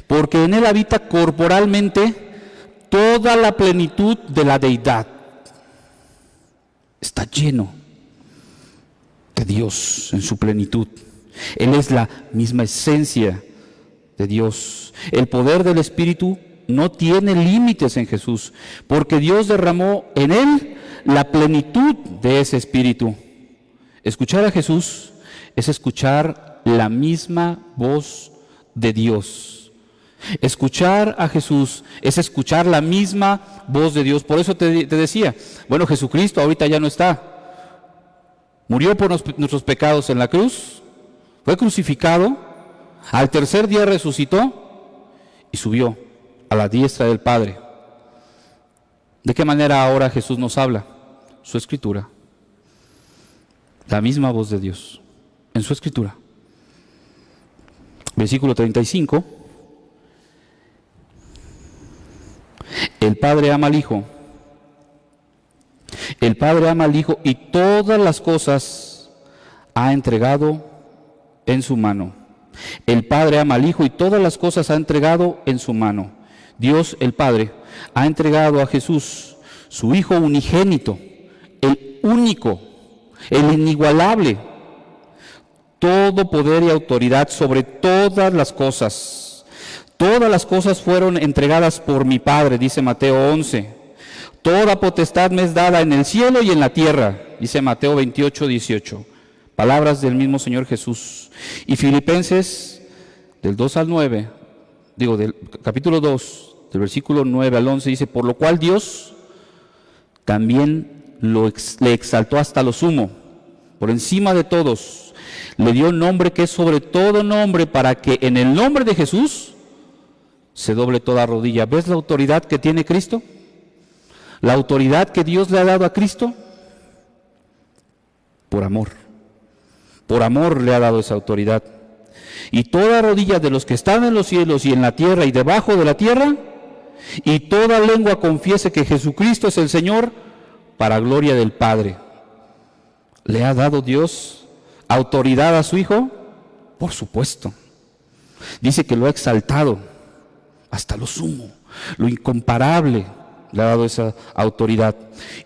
porque en Él habita corporalmente toda la plenitud de la deidad. Está lleno de Dios en su plenitud. Él es la misma esencia de Dios. El poder del Espíritu no tiene límites en Jesús, porque Dios derramó en Él la plenitud de ese Espíritu. Escuchar a Jesús es escuchar la misma voz de Dios. Escuchar a Jesús es escuchar la misma voz de Dios. Por eso te decía, bueno, Jesucristo ahorita ya no está. Murió por nuestros pecados en la cruz, fue crucificado, al tercer día resucitó y subió a la diestra del Padre. ¿De qué manera ahora Jesús nos habla? Su Escritura. La misma voz de Dios en su Escritura. Versículo 35. El Padre ama al Hijo. El Padre ama al Hijo y todas las cosas ha entregado en su mano. El Padre ama al Hijo y todas las cosas ha entregado en su mano. Dios, el Padre, ha entregado a Jesús, su Hijo unigénito, el único, el inigualable, todo poder y autoridad sobre todas las cosas. Todas las cosas fueron entregadas por mi Padre, dice Mateo 11. Toda potestad me es dada en el cielo y en la tierra, dice Mateo 28:18. Palabras del mismo Señor Jesús. Y Filipenses, del 2 al 9, del capítulo 2, del versículo 9 al 11, dice, por lo cual Dios también le exaltó hasta lo sumo, por encima de todos, le dio un nombre que es sobre todo nombre, para que en el nombre de Jesús se doble toda rodilla. ¿Ves la autoridad que tiene Cristo? La autoridad que Dios le ha dado a Cristo, por amor le ha dado esa autoridad. Y toda rodilla de los que están en los cielos y en la tierra y debajo de la tierra, y toda lengua confiese que Jesucristo es el Señor, para gloria del Padre. ¿Le ha dado Dios autoridad a su Hijo? Por supuesto. Dice que lo ha exaltado hasta lo sumo, lo incomparable, le ha dado esa autoridad.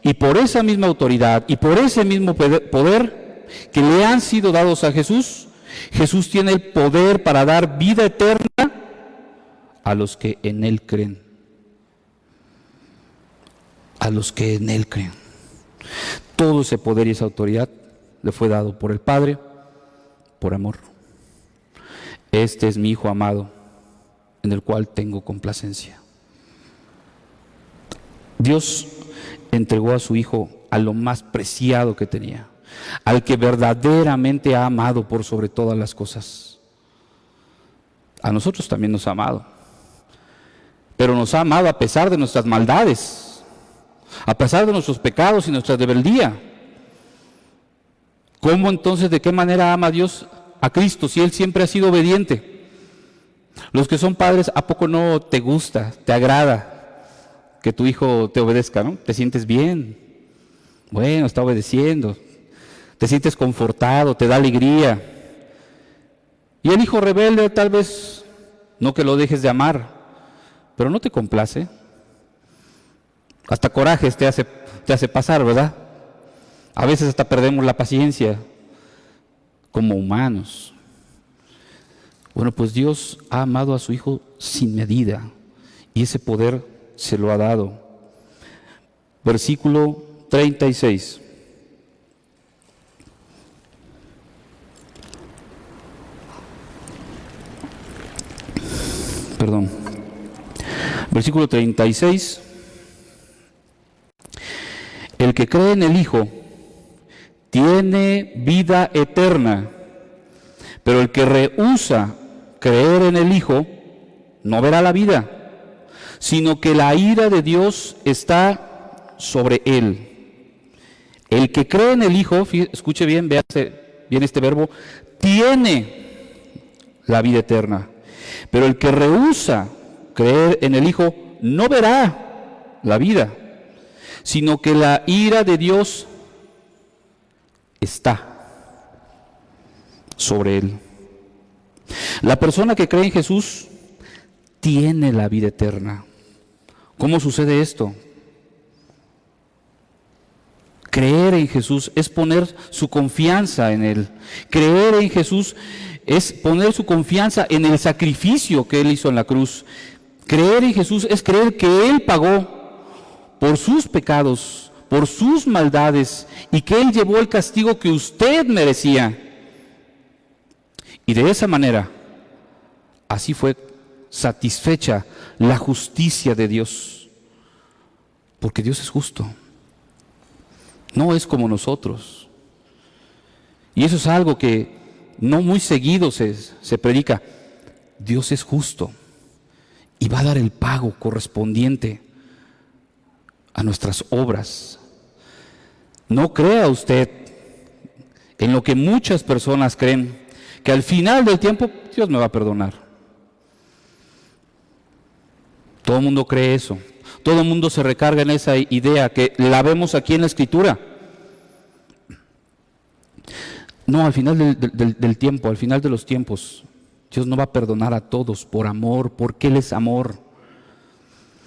Y por esa misma autoridad y por ese mismo poder que le han sido dados a Jesús, Jesús tiene el poder para dar vida eterna a los que en Él creen. A los que en Él creen. Todo ese poder y esa autoridad le fue dado por el Padre, por amor. Este es mi Hijo amado, en el cual tengo complacencia. Dios entregó a su Hijo a lo más preciado que tenía, al que verdaderamente ha amado por sobre todas las cosas. A nosotros también nos ha amado, pero nos ha amado a pesar de nuestras maldades, a pesar de nuestros pecados y nuestra rebeldía. ¿Cómo entonces, de qué manera ama Dios a Cristo si Él siempre ha sido obediente? Los que son padres, ¿a poco no te gusta, te agrada que tu hijo te obedezca, no? Te sientes bien, bueno, está obedeciendo, te sientes confortado, te da alegría. Y el hijo rebelde tal vez, no que lo dejes de amar, pero no te complace. Hasta corajes te hace pasar, ¿verdad? A veces hasta perdemos la paciencia como humanos. Bueno, pues Dios ha amado a su Hijo sin medida y ese poder se lo ha dado. Versículo 36. Perdón. Versículo 36. El que cree en el Hijo tiene vida eterna, pero el que rehúsa creer en el Hijo no verá la vida, sino que la ira de Dios está sobre él. El que cree en el Hijo, escuche bien, vea bien este verbo, tiene la vida eterna, pero el que rehúsa creer en el Hijo no verá la vida, sino que la ira de Dios está sobre él. La persona que cree en Jesús tiene la vida eterna. ¿Cómo sucede esto? Creer en Jesús es poner su confianza en Él. Creer en Jesús es poner su confianza en el sacrificio que Él hizo en la cruz. Creer en Jesús es creer que Él pagó por sus pecados, por sus maldades, y que Él llevó el castigo que usted merecía. Y de esa manera, así fue satisfecha la justicia de Dios. Porque Dios es justo. No es como nosotros. Y eso es algo que no muy seguido se predica. Dios es justo y va a dar el pago correspondiente a nuestras obras. No crea usted en lo que muchas personas creen, que al final del tiempo Dios me va a perdonar. Todo el mundo cree eso. Todo el mundo se recarga en esa idea que la vemos aquí en la Escritura. No, al final del tiempo, al final de los tiempos, Dios no va a perdonar a todos por amor, porque Él es amor.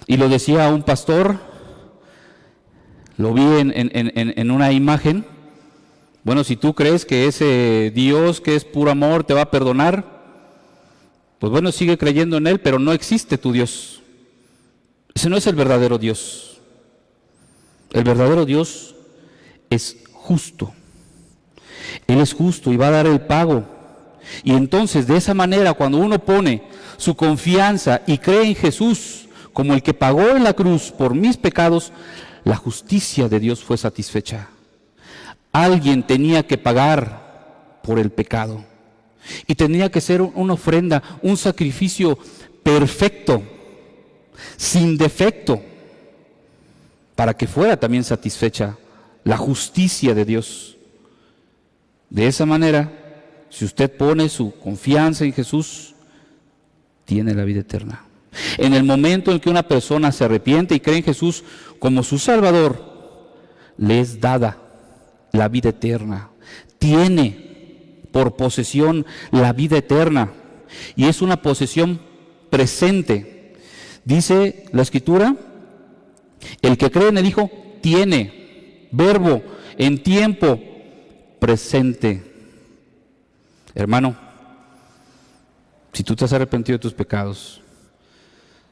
Y lo decía un pastor, lo vi en una imagen. Bueno, si tú crees que ese Dios que es puro amor te va a perdonar, pues bueno, sigue creyendo en Él, pero no existe tu Dios. Ese no es el verdadero Dios. El verdadero Dios es justo. Él es justo y va a dar el pago. Y entonces, de esa manera, cuando uno pone su confianza y cree en Jesús como el que pagó en la cruz por mis pecados, la justicia de Dios fue satisfecha. Alguien tenía que pagar por el pecado. Y tenía que ser una ofrenda, un sacrificio perfecto, sin defecto, para que fuera también satisfecha la justicia de Dios. De esa manera, si usted pone su confianza en Jesús, tiene la vida eterna. En el momento en que una persona se arrepiente y cree en Jesús como su Salvador, le es dada la vida eterna. Tiene por posesión la vida eterna. Y es una posesión presente. Dice la Escritura, el que cree en el Hijo tiene, verbo, en tiempo presente. Hermano, si tú te has arrepentido de tus pecados,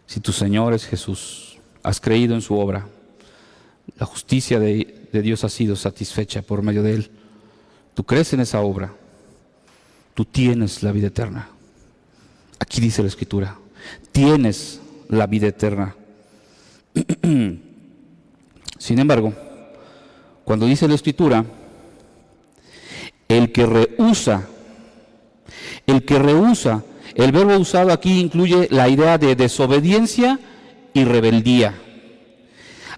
Si tu Señor es Jesús, has creído en su obra, la justicia de Dios ha sido satisfecha por medio de Él, tú crees en esa obra, tú tienes la vida eterna. Aquí dice la Escritura, tienes la vida eterna. Sin embargo, cuando dice la Escritura, el que rehúsa, el verbo usado aquí incluye la idea de desobediencia y rebeldía.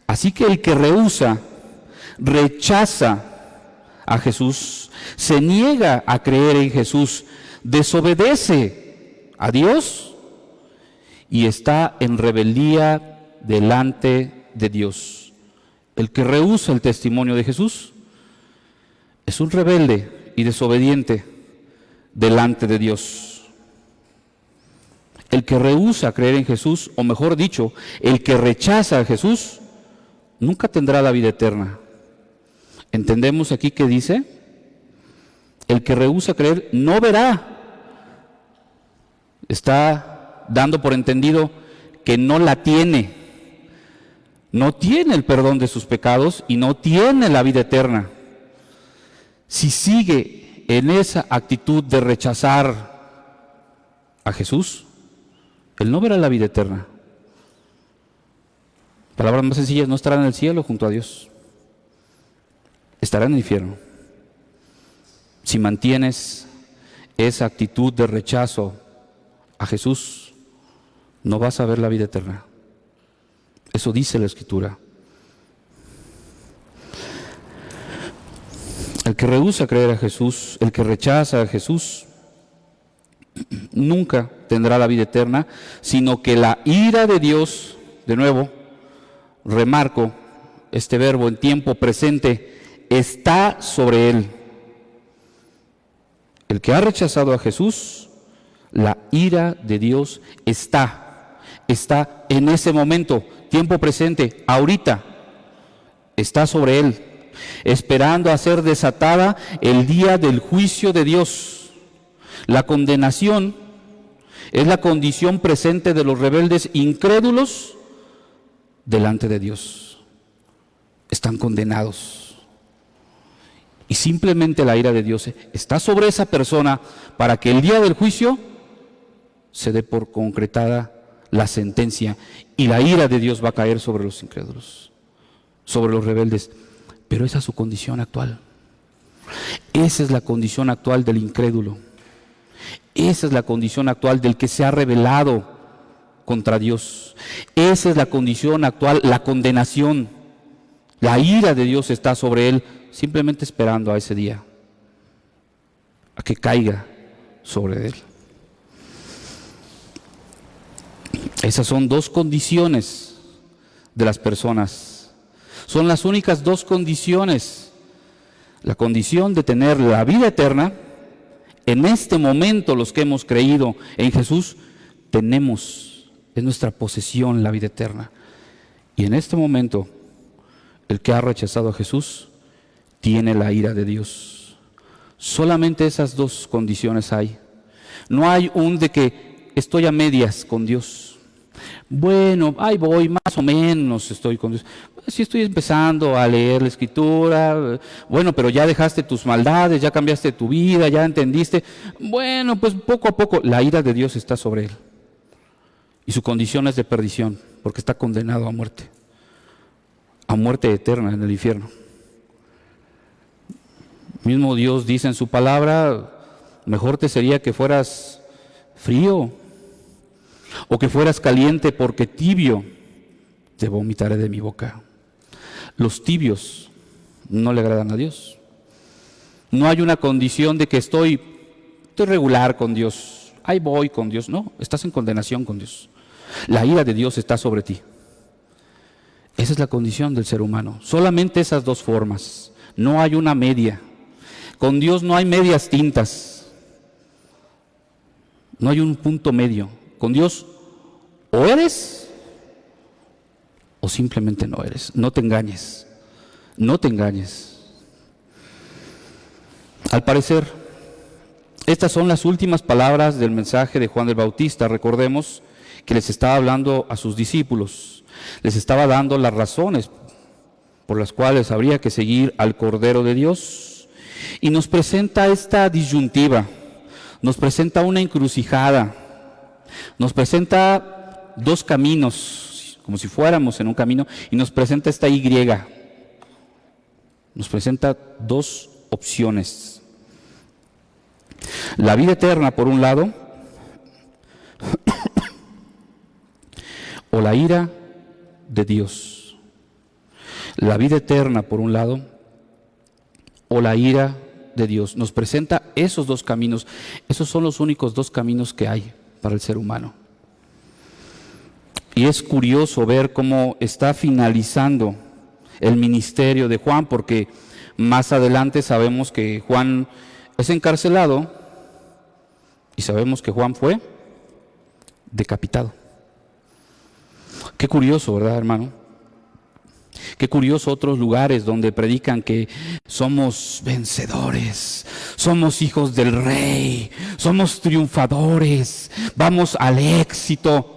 Así que el que rehúsa, rechaza a Jesús, se niega a creer en Jesús, desobedece a Dios y está en rebeldía delante de Dios. El que rehúsa el testimonio de Jesús es un rebelde y desobediente delante de Dios. El que rehúsa creer en Jesús, o mejor dicho, el que rechaza a Jesús, nunca tendrá la vida eterna. ¿Entendemos aquí que dice? El que rehúsa creer no verá. Está dando por entendido que no la tiene. No tiene el perdón de sus pecados y no tiene la vida eterna. Si sigue en esa actitud de rechazar a Jesús, él no verá la vida eterna. Palabras más sencillas, no estará en el cielo junto a Dios. Estará en el infierno. Si mantienes esa actitud de rechazo a Jesús, no vas a ver la vida eterna. Eso dice la Escritura. El que rehúsa creer a Jesús, el que rechaza a Jesús, nunca tendrá la vida eterna, sino que la ira de Dios, de nuevo, remarco este verbo en tiempo presente, está sobre él. El que ha rechazado a Jesús, la ira de Dios está en ese momento, tiempo presente, ahorita, está sobre él, esperando a ser desatada el día del juicio de Dios. La condenación es la condición presente de los rebeldes incrédulos delante de Dios. Están condenados. Y simplemente la ira de Dios está sobre esa persona para que el día del juicio se dé por concretada la sentencia y la ira de Dios va a caer sobre los incrédulos, sobre los rebeldes. Pero esa es su condición actual. Esa es la condición actual del incrédulo. Esa es la condición actual del que se ha rebelado contra Dios. Esa es la condición actual, la condenación. La ira de Dios está sobre él, simplemente esperando a ese día, a que caiga sobre él. Esas son dos condiciones de las personas. Son las únicas dos condiciones. La condición de tener la vida eterna. En este momento, los que hemos creído en Jesús, tenemos en nuestra posesión la vida eterna. Y en este momento, el que ha rechazado a Jesús tiene la ira de Dios. Solamente esas dos condiciones hay. No hay un de que estoy a medias con Dios. Bueno, ahí voy, más o menos estoy con Dios. Sí estoy empezando a leer la Escritura. Bueno, pero ya dejaste tus maldades, ya cambiaste tu vida, ya entendiste. Bueno, pues poco a poco la ira de Dios está sobre él. Y su condición es de perdición, porque está condenado a muerte eterna en el infierno. Mismo Dios dice en su palabra, mejor te sería que fueras frío o que fueras caliente, porque tibio te vomitaré de mi boca. Los tibios no le agradan a Dios. No hay una condición de que estoy regular con Dios, ahí voy con Dios. No, estás en condenación con Dios. La ira de Dios está sobre ti. Esa es la condición del ser humano. Solamente esas dos formas. No hay una media. Con Dios no hay medias tintas. No hay un punto medio. Con Dios o eres o simplemente no eres. No te engañes. No te engañes. Al parecer, estas son las últimas palabras del mensaje de Juan el Bautista. Recordemos que les estaba hablando a sus discípulos. Les estaba dando las razones por las cuales habría que seguir al Cordero de Dios. Y nos presenta esta disyuntiva, nos presenta una encrucijada, nos presenta dos caminos, como si fuéramos en un camino, y nos presenta esta Y. Nos presenta dos opciones. La vida eterna por un lado, o la ira de Dios. La vida eterna por un lado, o la ira de Dios. Nos presenta esos dos caminos. Esos son los únicos dos caminos que hay para el ser humano. Y es curioso ver cómo está finalizando el ministerio de Juan, porque más adelante sabemos que Juan es encarcelado y sabemos que Juan fue decapitado. Qué curioso, ¿verdad, hermano? Qué curioso otros lugares donde predican que somos vencedores, somos hijos del Rey, somos triunfadores, vamos al éxito.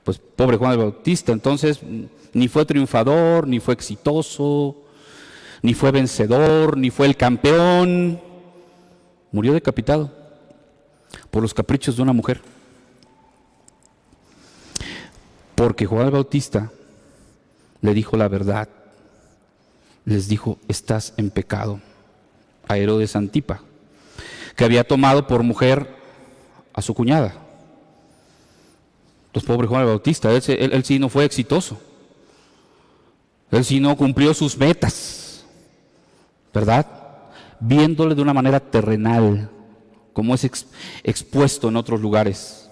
Pues pobre Juan el Bautista, entonces ni fue triunfador, ni fue exitoso, ni fue vencedor, ni fue el campeón. Murió decapitado por los caprichos de una mujer. Porque Juan el Bautista le dijo la verdad. Les dijo: estás en pecado. A Herodes Antipa, que había tomado por mujer a su cuñada. Entonces, pobre Juan el Bautista, él sí no fue exitoso. Él sí no cumplió sus metas, ¿verdad? Viéndole de una manera terrenal, como es expuesto en otros lugares.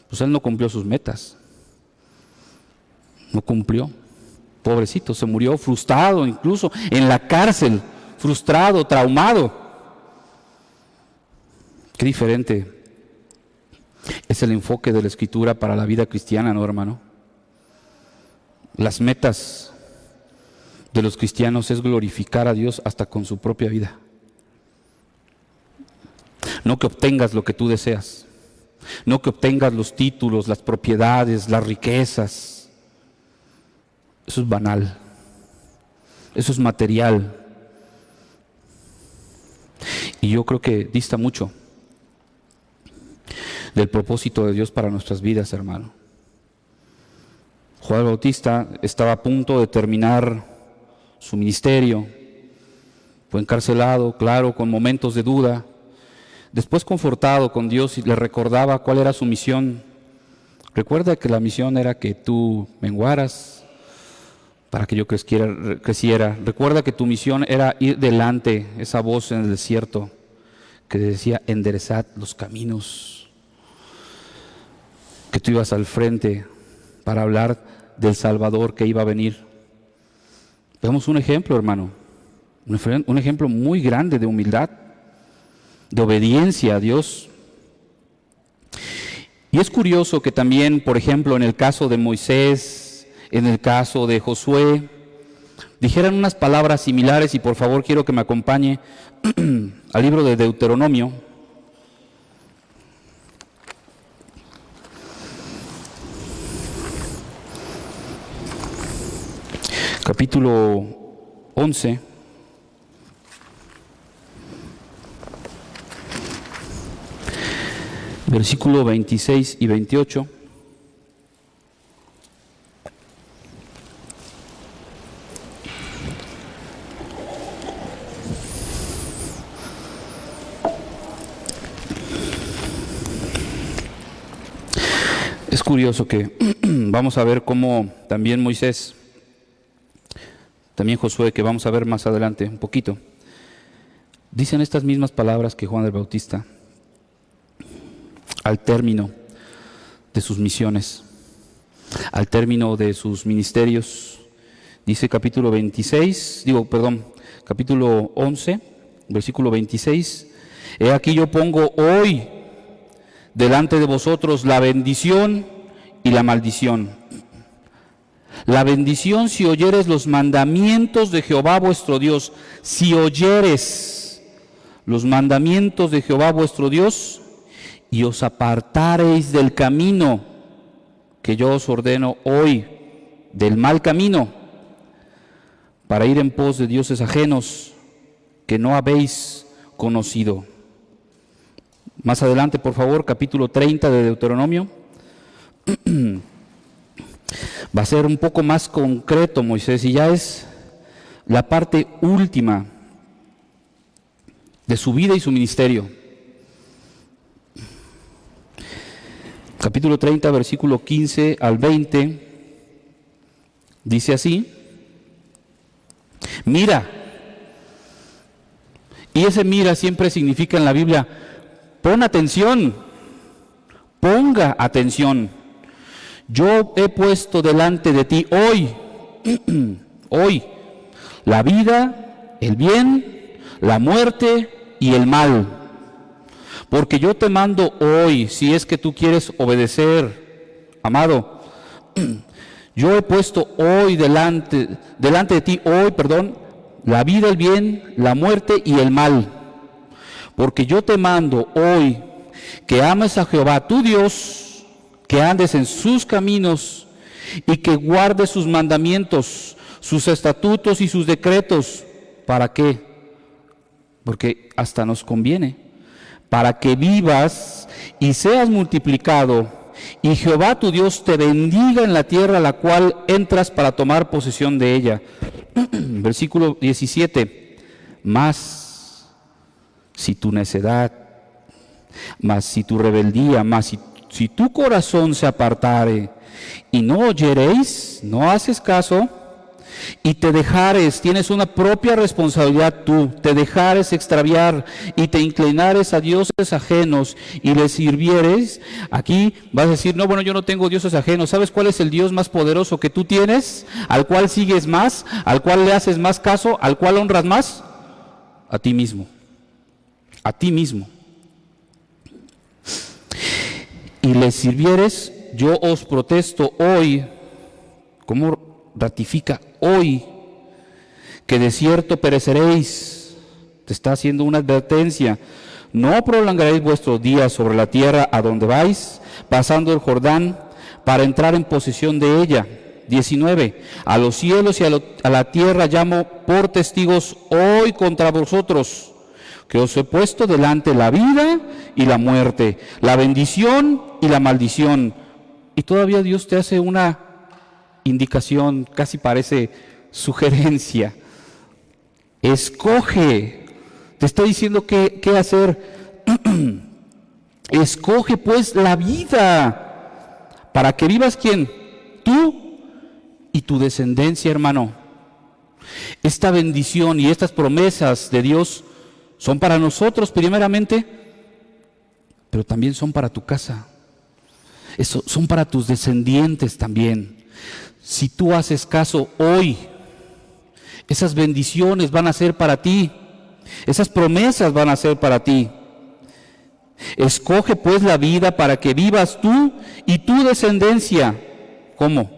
Pues él no cumplió sus metas. No cumplió. Pobrecito, se murió frustrado, incluso en la cárcel, frustrado, traumado. Qué diferente es el enfoque de la Escritura para la vida cristiana, ¿no, hermano? Las metas de los cristianos es glorificar a Dios hasta con su propia vida. No que obtengas lo que tú deseas, no que obtengas los títulos, las propiedades, las riquezas. Eso es banal, eso es material. Y yo creo que dista mucho del propósito de Dios para nuestras vidas, hermano. Juan el Bautista estaba a punto de terminar su ministerio, fue encarcelado, claro, con momentos de duda, después confortado con Dios y le recordaba cuál era su misión. Recuerda que la misión era que tú menguaras para que yo creciera. Recuerda que tu misión era ir delante, esa voz en el desierto que decía: enderezad los caminos, que tú ibas al frente para hablar del Salvador que iba a venir. Vemos un ejemplo, hermano, un ejemplo muy grande de humildad, de obediencia a Dios. Y es curioso que también, por ejemplo, en el caso de Moisés, en el caso de Josué, dijeran unas palabras similares. Y por favor quiero que me acompañe al libro de Deuteronomio, capítulo 11, versículo 26 y 28. Es curioso que vamos a ver cómo también Moisés, también Josué, que vamos a ver más adelante un poquito, dicen estas mismas palabras que Juan el Bautista al término de sus misiones, al término de sus ministerios. Dice capítulo 11, versículo 26: he aquí yo pongo hoy delante de vosotros la bendición y la maldición. La bendición si oyeres los mandamientos de Jehová vuestro Dios. Si oyeres los mandamientos de Jehová vuestro Dios y os apartareis del camino que yo os ordeno hoy, del mal camino, para ir en pos de dioses ajenos que no habéis conocido. Más adelante, por favor, capítulo 30 de Deuteronomio. Va a ser un poco más concreto Moisés, y ya es la parte última de su vida y su ministerio. Capítulo 30, versículo 15 al 20, dice así: mira. Y ese mira siempre significa en la Biblia, pon atención, ponga atención. Yo he puesto delante de ti hoy, hoy, la vida, el bien, la muerte y el mal. Porque yo te mando hoy, si es que tú quieres obedecer, amado, yo he puesto hoy delante de ti, hoy, la vida, el bien, la muerte y el mal. Porque yo te mando hoy que ames a Jehová tu Dios, que andes en sus caminos y que guardes sus mandamientos, sus estatutos y sus decretos. ¿Para qué? Porque hasta nos conviene. Para que vivas y seas multiplicado, y Jehová tu Dios te bendiga en la tierra a la cual entras para tomar posesión de ella. Versículo 17. Mas si tu necedad, mas si tu rebeldía, mas si tu corazón se apartare y no oyereis, no haces caso, y te dejares, tienes una propia responsabilidad tú, te dejares extraviar y te inclinares a dioses ajenos y les sirvieres, aquí vas a decir, no, bueno, yo no tengo dioses ajenos. ¿Sabes cuál es el Dios más poderoso que tú tienes? ¿Al cual sigues más? ¿Al cual le haces más caso? ¿Al cual honras más? A ti mismo. A ti mismo. Y les sirvieres, yo os protesto hoy. ¿Cómo ratifica hoy? Que de cierto pereceréis. Te está haciendo una advertencia. No prolongaréis vuestros días sobre la tierra a donde vais, pasando el Jordán, para entrar en posesión de ella. 19. A los cielos y a la tierra llamo por testigos hoy contra vosotros, que os he puesto delante la vida y la muerte, la bendición y la maldición. Y todavía Dios te hace una indicación, casi parece sugerencia. Escoge, te está diciendo qué hacer. Escoge pues la vida, para que vivas ¿quién? Tú y tu descendencia, hermano. Esta bendición y estas promesas de Dios son para nosotros primeramente, pero también son para tu casa. Son para tus descendientes también. Si tú haces caso hoy, esas bendiciones van a ser para ti, esas promesas van a ser para ti. Escoge pues la vida para que vivas tú y tu descendencia. ¿Cómo?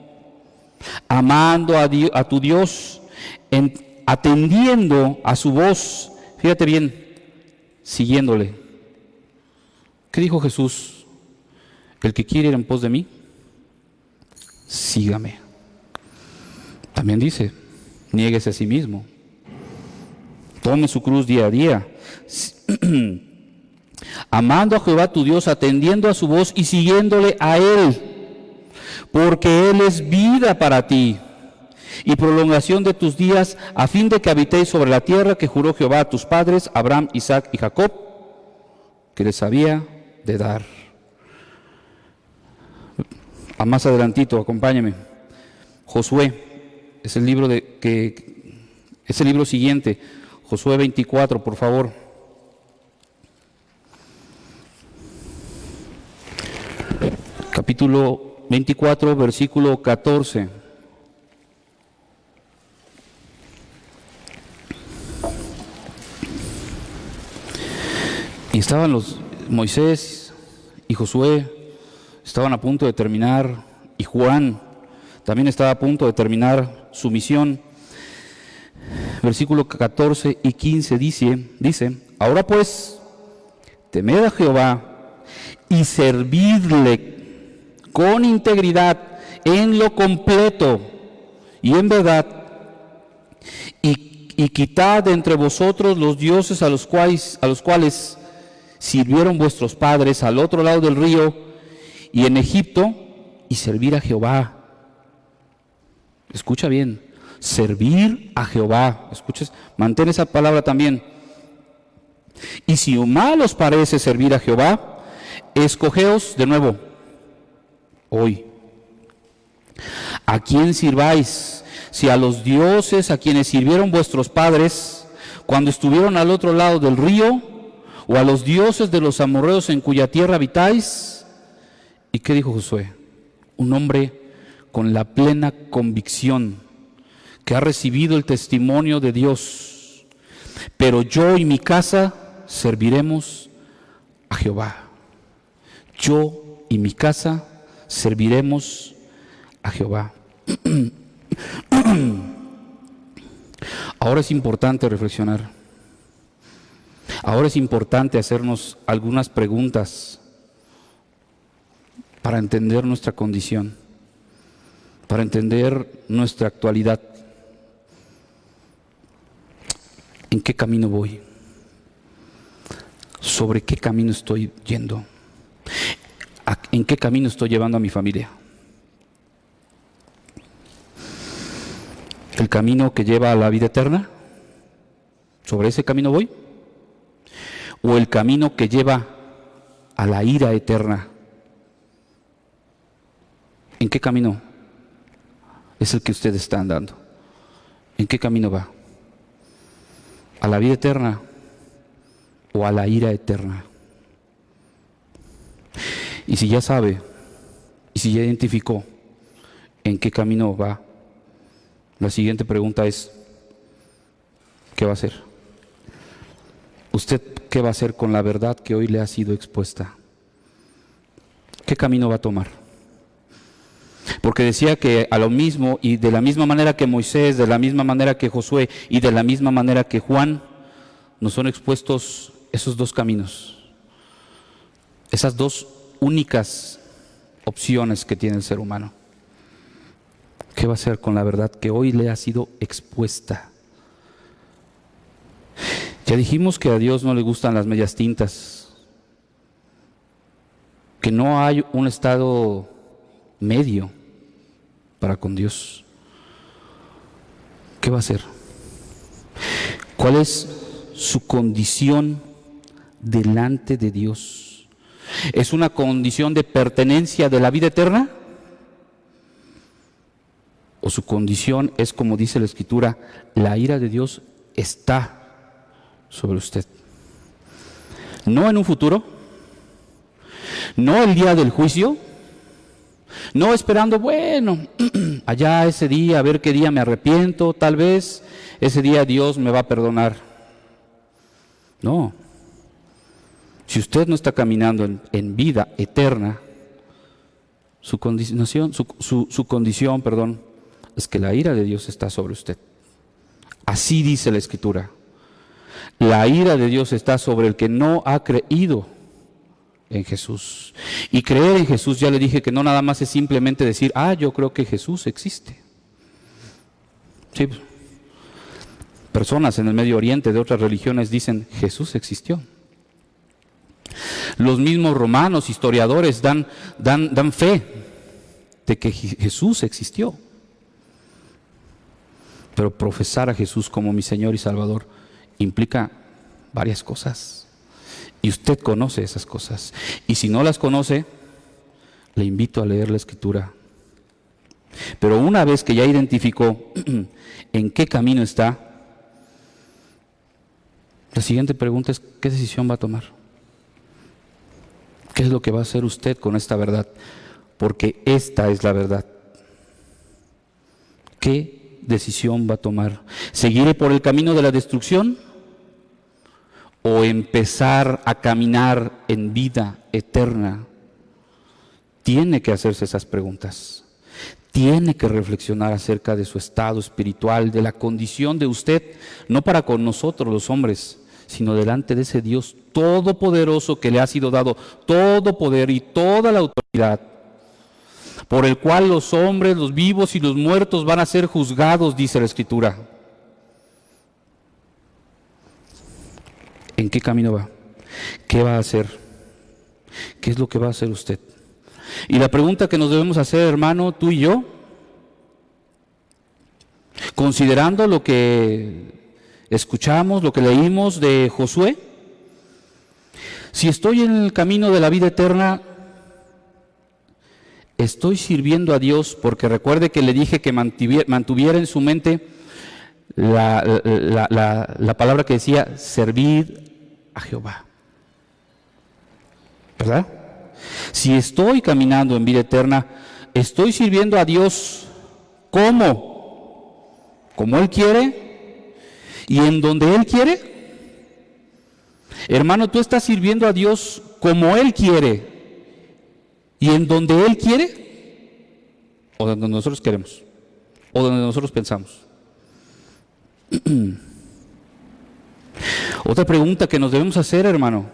Amando a tu Dios, atendiendo a su voz. Fíjate bien, siguiéndole. ¿Qué dijo Jesús? El que quiere ir en pos de mí, sígame. También dice, niéguese a sí mismo. Tome su cruz día a día. Amando a Jehová tu Dios, atendiendo a su voz y siguiéndole a Él, porque Él es vida para ti y prolongación de tus días, a fin de que habitéis sobre la tierra que juró Jehová a tus padres, Abraham, Isaac y Jacob, que les había de dar. A más adelantito, acompáñame. Josué, es el libro es el libro siguiente, Josué 24, por favor. Capítulo 24, versículo 14. Y estaban Moisés y Josué, estaban a punto de terminar, y Juan también estaba a punto de terminar su misión. Versículo 14 y 15 dice, ahora pues, temed a Jehová y servirle con integridad en lo completo y en verdad, y quitad de entre vosotros los dioses a los cuales sirvieron vuestros padres al otro lado del río y en Egipto, y servir a Jehová. Escucha bien, servir a Jehová. Escuches, mantén esa palabra también. Y si mal os parece servir a Jehová, escogeos de nuevo hoy a quién sirváis, si a los dioses a quienes sirvieron vuestros padres cuando estuvieron al otro lado del río, o a los dioses de los amorreos en cuya tierra habitáis. ¿Y qué dijo Josué? Un hombre con la plena convicción que ha recibido el testimonio de Dios. Pero yo y mi casa serviremos a Jehová. Yo y mi casa serviremos a Jehová. Ahora es importante reflexionar. Ahora es importante hacernos algunas preguntas para entender nuestra condición, para entender nuestra actualidad. ¿En qué camino voy? ¿Sobre qué camino estoy yendo? ¿En qué camino estoy llevando a mi familia? ¿El camino que lleva a la vida eterna? ¿Sobre ese camino voy? ¿O el camino que lleva a la ira eterna? ¿En qué camino es el que ustedes están andando? ¿En qué camino va? ¿A la vida eterna o a la ira eterna? Y si ya sabe, y si ya identificó en qué camino va, la siguiente pregunta es, ¿qué va a hacer? ¿Usted qué va a hacer con la verdad que hoy le ha sido expuesta? ¿Qué camino va a tomar? Porque decía que a lo mismo, y de la misma manera que Moisés, de la misma manera que Josué, y de la misma manera que Juan, nos son expuestos esos dos caminos, esas dos únicas opciones que tiene el ser humano. ¿Qué va a hacer con la verdad que hoy le ha sido expuesta? Ya dijimos que a Dios no le gustan las medias tintas, que no hay un estado medio para con Dios. ¿Qué va a hacer? ¿Cuál es su condición delante de Dios? ¿Es una condición de pertenencia de la vida eterna? ¿O su condición es, como dice la Escritura, la ira de Dios está sobre usted? No en un futuro, no el día del juicio, no esperando, bueno, allá ese día, a ver qué día me arrepiento, tal vez ese día Dios me va a perdonar. No. Si usted no está caminando en vida eterna, su condición, es que la ira de Dios está sobre usted. Así dice la Escritura. La ira de Dios está sobre el que no ha creído en Jesús. Y creer en Jesús, ya le dije que no nada más es simplemente decir, yo creo que Jesús existe. Sí. Personas en el Medio Oriente de otras religiones dicen, Jesús existió. Los mismos romanos, historiadores, dan fe de que Jesús existió. Pero profesar a Jesús como mi Señor y Salvador implica varias cosas. Y usted conoce esas cosas. Y si no las conoce, le invito a leer la Escritura. Pero una vez que ya identificó en qué camino está, la siguiente pregunta es, ¿qué decisión va a tomar? ¿Qué es lo que va a hacer usted con esta verdad? Porque esta es la verdad. ¿Qué decisión va a tomar? ¿Seguir por el camino de la destrucción? ¿O empezar a caminar en vida eterna? Tiene que hacerse esas preguntas. Tiene que reflexionar acerca de su estado espiritual, de la condición de usted, no para con nosotros los hombres, sino delante de ese Dios todopoderoso que le ha sido dado todo poder y toda la autoridad, por el cual los hombres, los vivos y los muertos van a ser juzgados, dice la Escritura. ¿En qué camino va? ¿Qué va a hacer? ¿Qué es lo que va a hacer usted? Y la pregunta que nos debemos hacer, hermano, tú y yo, considerando lo que escuchamos, lo que leímos de Josué, si estoy en el camino de la vida eterna, estoy sirviendo a Dios, porque recuerde que le dije que mantuviera en su mente la palabra que decía servir a Jehová, ¿verdad? Si estoy caminando en vida eterna, estoy sirviendo a Dios. ¿Cómo? ¿Como Él quiere? ¿Y en donde Él quiere? Hermano, tú estás sirviendo a Dios como Él quiere y en donde Él quiere, o donde nosotros queremos, o donde nosotros pensamos. Otra pregunta que nos debemos hacer, hermano: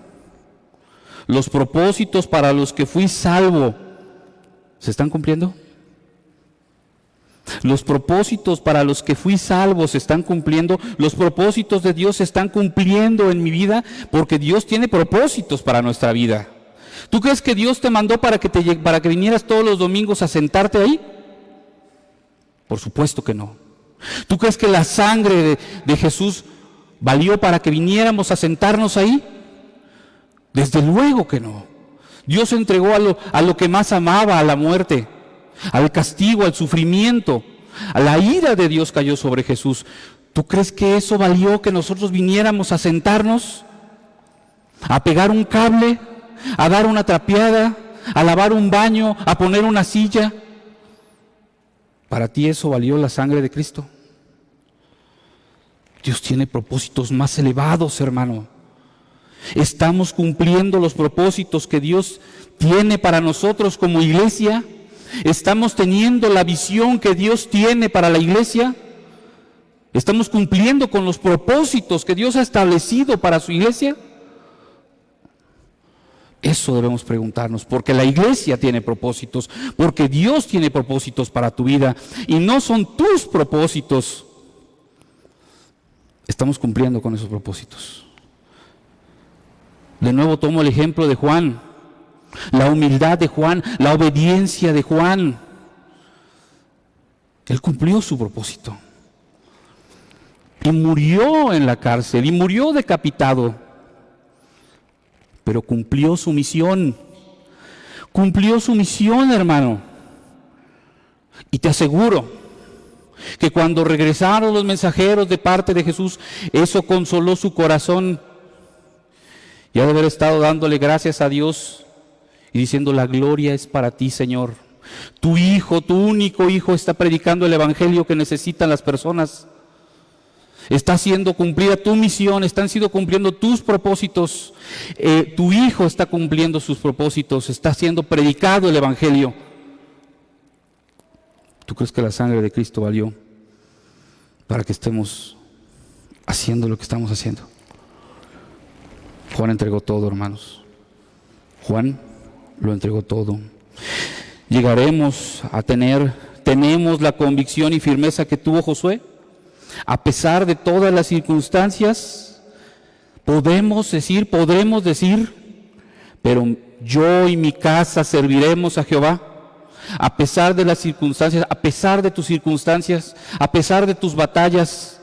¿los propósitos para los que fui salvo se están cumpliendo? Los propósitos para los que fui salvo se están cumpliendo. Los propósitos de Dios se están cumpliendo en mi vida, porque Dios tiene propósitos para nuestra vida. ¿Tú crees que Dios te mandó para que vinieras todos los domingos a sentarte ahí? Por supuesto que no. ¿Tú crees que la sangre de Jesús valió para que viniéramos a sentarnos ahí? Desde luego que no. Dios se entregó a lo que más amaba, a la muerte, al castigo, al sufrimiento. A la ira de Dios cayó sobre Jesús. ¿Tú crees que eso valió que nosotros viniéramos a sentarnos, a pegar un cable, a dar una trapeada, a lavar un baño, a poner una silla? ¿Para ti eso valió la sangre de Cristo? Dios tiene propósitos más elevados, hermano. ¿Estamos cumpliendo los propósitos que Dios tiene para nosotros como iglesia? ¿Estamos teniendo la visión que Dios tiene para la iglesia? ¿Estamos cumpliendo con los propósitos que Dios ha establecido para su iglesia? Eso debemos preguntarnos, porque la iglesia tiene propósitos, porque Dios tiene propósitos para tu vida, y no son tus propósitos. Estamos cumpliendo con esos propósitos. De nuevo tomo el ejemplo de Juan, la humildad de Juan, la obediencia de Juan. Él cumplió su propósito y murió en la cárcel y murió decapitado, pero cumplió su misión. Cumplió su misión, hermano. Y te aseguro que cuando regresaron los mensajeros de parte de Jesús, eso consoló su corazón. Y ha de haber estado dándole gracias a Dios y diciendo: la gloria es para ti, Señor. Tu hijo, tu único hijo, está predicando el evangelio que necesitan las personas. Está siendo cumplida tu misión, están siendo cumpliendo tus propósitos. Tu hijo está cumpliendo sus propósitos, está siendo predicado el evangelio. ¿Tú crees que la sangre de Cristo valió para que estemos haciendo lo que estamos haciendo? Juan entregó todo, hermanos. Juan lo entregó todo. Llegaremos a tenemos la convicción y firmeza que tuvo Josué. A pesar de todas las circunstancias, podremos decir, pero yo y mi casa serviremos a Jehová. A pesar de las circunstancias, a pesar de tus circunstancias, a pesar de tus batallas,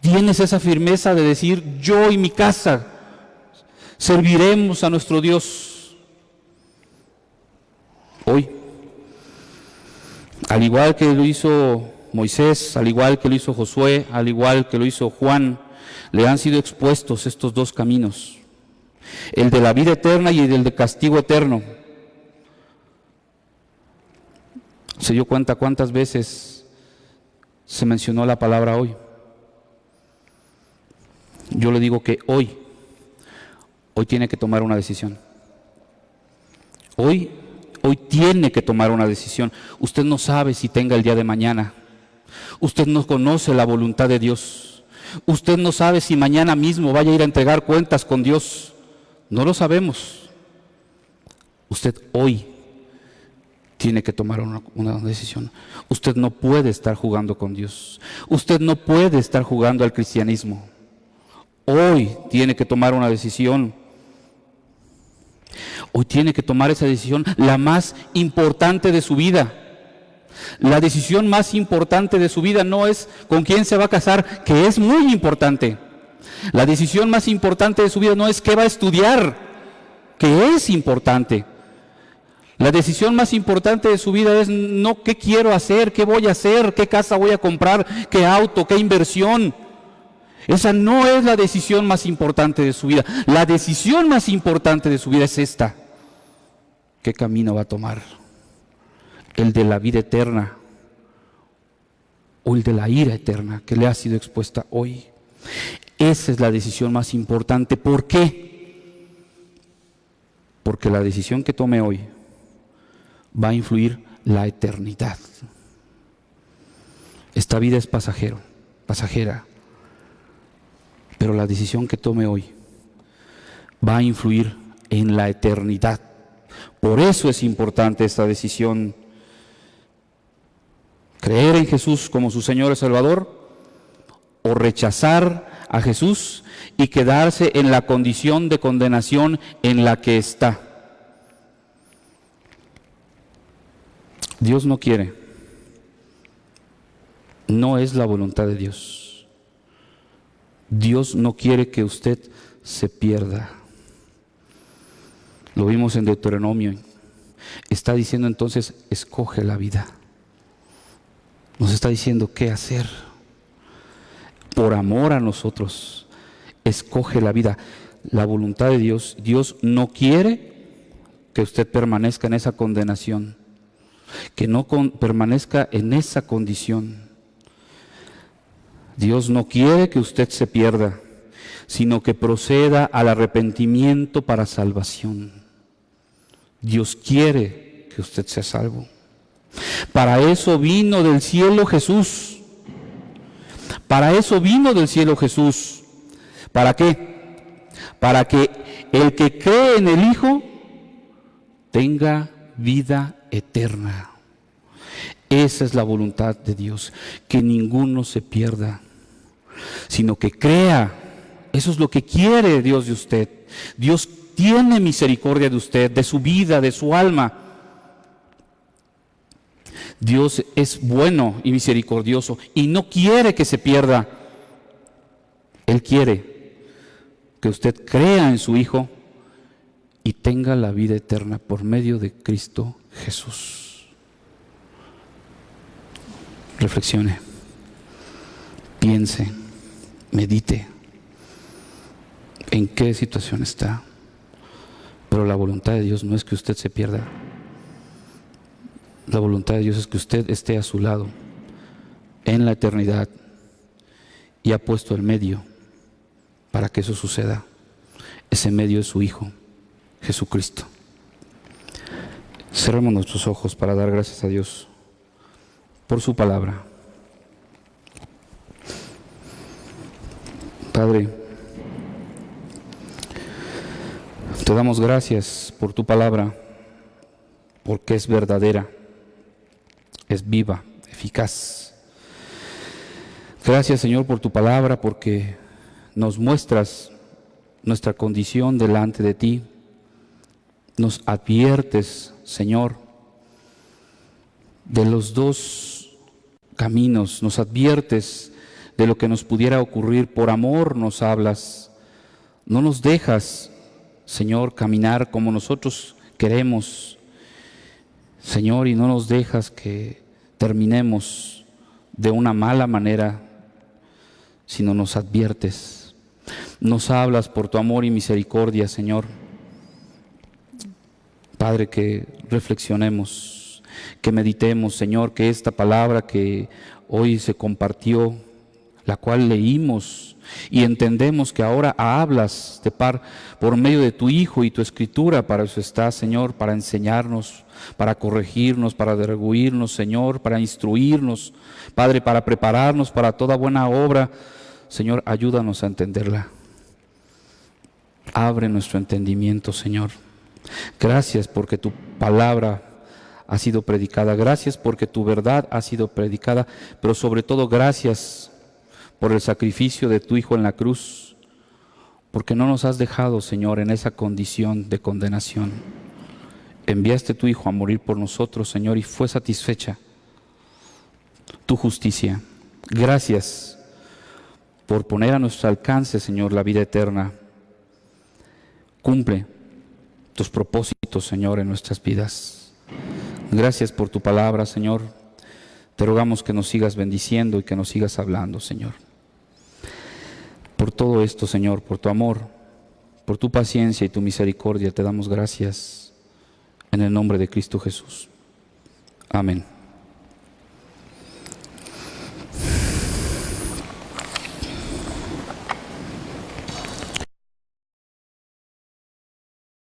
tienes esa firmeza de decir: yo y mi casa serviremos a nuestro Dios. Hoy, al igual que lo hizo Moisés, al igual que lo hizo Josué, al igual que lo hizo Juan, le han sido expuestos estos dos caminos: el de la vida eterna y el del castigo eterno. ¿Se dio cuenta cuántas veces se mencionó la palabra hoy? Yo le digo que hoy tiene que tomar una decisión. Hoy tiene que tomar una decisión. Usted no sabe si tenga el día de mañana. Usted no conoce la voluntad de Dios. Usted no sabe si mañana mismo vaya a ir a entregar cuentas con Dios. No lo sabemos. Usted hoy tiene que tomar una decisión. Usted no puede estar jugando con Dios. Usted no puede estar jugando al cristianismo. Hoy tiene que tomar una decisión. Hoy tiene que tomar esa decisión, la más importante de su vida. La decisión más importante de su vida no es con quién se va a casar, que es muy importante. La decisión más importante de su vida no es qué va a estudiar, que es importante. La decisión más importante de su vida es no qué quiero hacer, qué voy a hacer, qué casa voy a comprar, qué auto, qué inversión. Esa no es la decisión más importante de su vida. La decisión más importante de su vida es esta. ¿Qué camino va a tomar? ¿El de la vida eterna o el de la ira eterna que le ha sido expuesta hoy? Esa es la decisión más importante. ¿Por qué? Porque la decisión que tome hoy va a influir la eternidad. Esta vida es pasajera, pero la decisión que tome hoy va a influir en la eternidad. Por eso es importante esta decisión. Creer en Jesús como su Señor y Salvador, o rechazar a Jesús y quedarse en la condición de condenación en la que está. Dios no quiere, no es la voluntad de Dios. Dios no quiere que usted se pierda. Lo vimos en Deuteronomio. Está diciendo entonces, escoge la vida. Nos está diciendo qué hacer. Por amor a nosotros, escoge la vida. La voluntad de Dios. Dios no quiere que usted permanezca en esa condenación, que no permanezca en esa condición. Dios no quiere que usted se pierda, sino que proceda al arrepentimiento para salvación. Dios quiere que usted sea salvo. Para eso vino del cielo Jesús. Para eso vino del cielo Jesús. ¿Para qué? Para que el que cree en el Hijo tenga vida eterna. Esa es la voluntad de Dios, que ninguno se pierda, sino que crea. Eso es lo que quiere Dios de usted. Dios tiene misericordia de usted, de su vida, de su alma. Dios es bueno y misericordioso y no quiere que se pierda. Él quiere que usted crea en su Hijo y tenga la vida eterna por medio de Cristo Jesús. Reflexione, piense, medite en qué situación está. Pero la voluntad de Dios no es que usted se pierda. La voluntad de Dios es que usted esté a su lado en la eternidad y ha puesto el medio para que eso suceda. Ese medio es su Hijo, Jesucristo. Cerremos nuestros ojos para dar gracias a Dios por su palabra. Padre, te damos gracias por tu palabra, porque es verdadera, es viva, eficaz. Gracias, Señor, por tu palabra, porque nos muestras nuestra condición delante de ti. Nos adviertes, Señor, de los dos caminos, nos adviertes de lo que nos pudiera ocurrir. Por amor nos hablas, no nos dejas, Señor, caminar como nosotros queremos, Señor, y no nos dejas que terminemos de una mala manera, sino nos adviertes, nos hablas por tu amor y misericordia, Señor. Padre, que reflexionemos, que meditemos, Señor, que esta palabra que hoy se compartió, la cual leímos y entendemos que ahora hablas por medio de tu Hijo y tu Escritura. Para eso está, Señor, para enseñarnos, para corregirnos, para redarguirnos, Señor, para instruirnos, Padre, para prepararnos para toda buena obra. Señor, ayúdanos a entenderla. Abre nuestro entendimiento, Señor. Gracias porque tu palabra ha sido predicada. Gracias porque tu verdad ha sido predicada. Pero sobre todo, gracias por el sacrificio de tu Hijo en la cruz. Porque no nos has dejado, Señor, en esa condición de condenación. Enviaste a tu Hijo a morir por nosotros, Señor, y fue satisfecha tu justicia. Gracias por poner a nuestro alcance, Señor, la vida eterna. Cumple tus propósitos, Señor, en nuestras vidas. Gracias por tu palabra, Señor. Te rogamos que nos sigas bendiciendo y que nos sigas hablando, Señor. Por todo esto, Señor, por tu amor, por tu paciencia y tu misericordia, te damos gracias en el nombre de Cristo Jesús. Amén.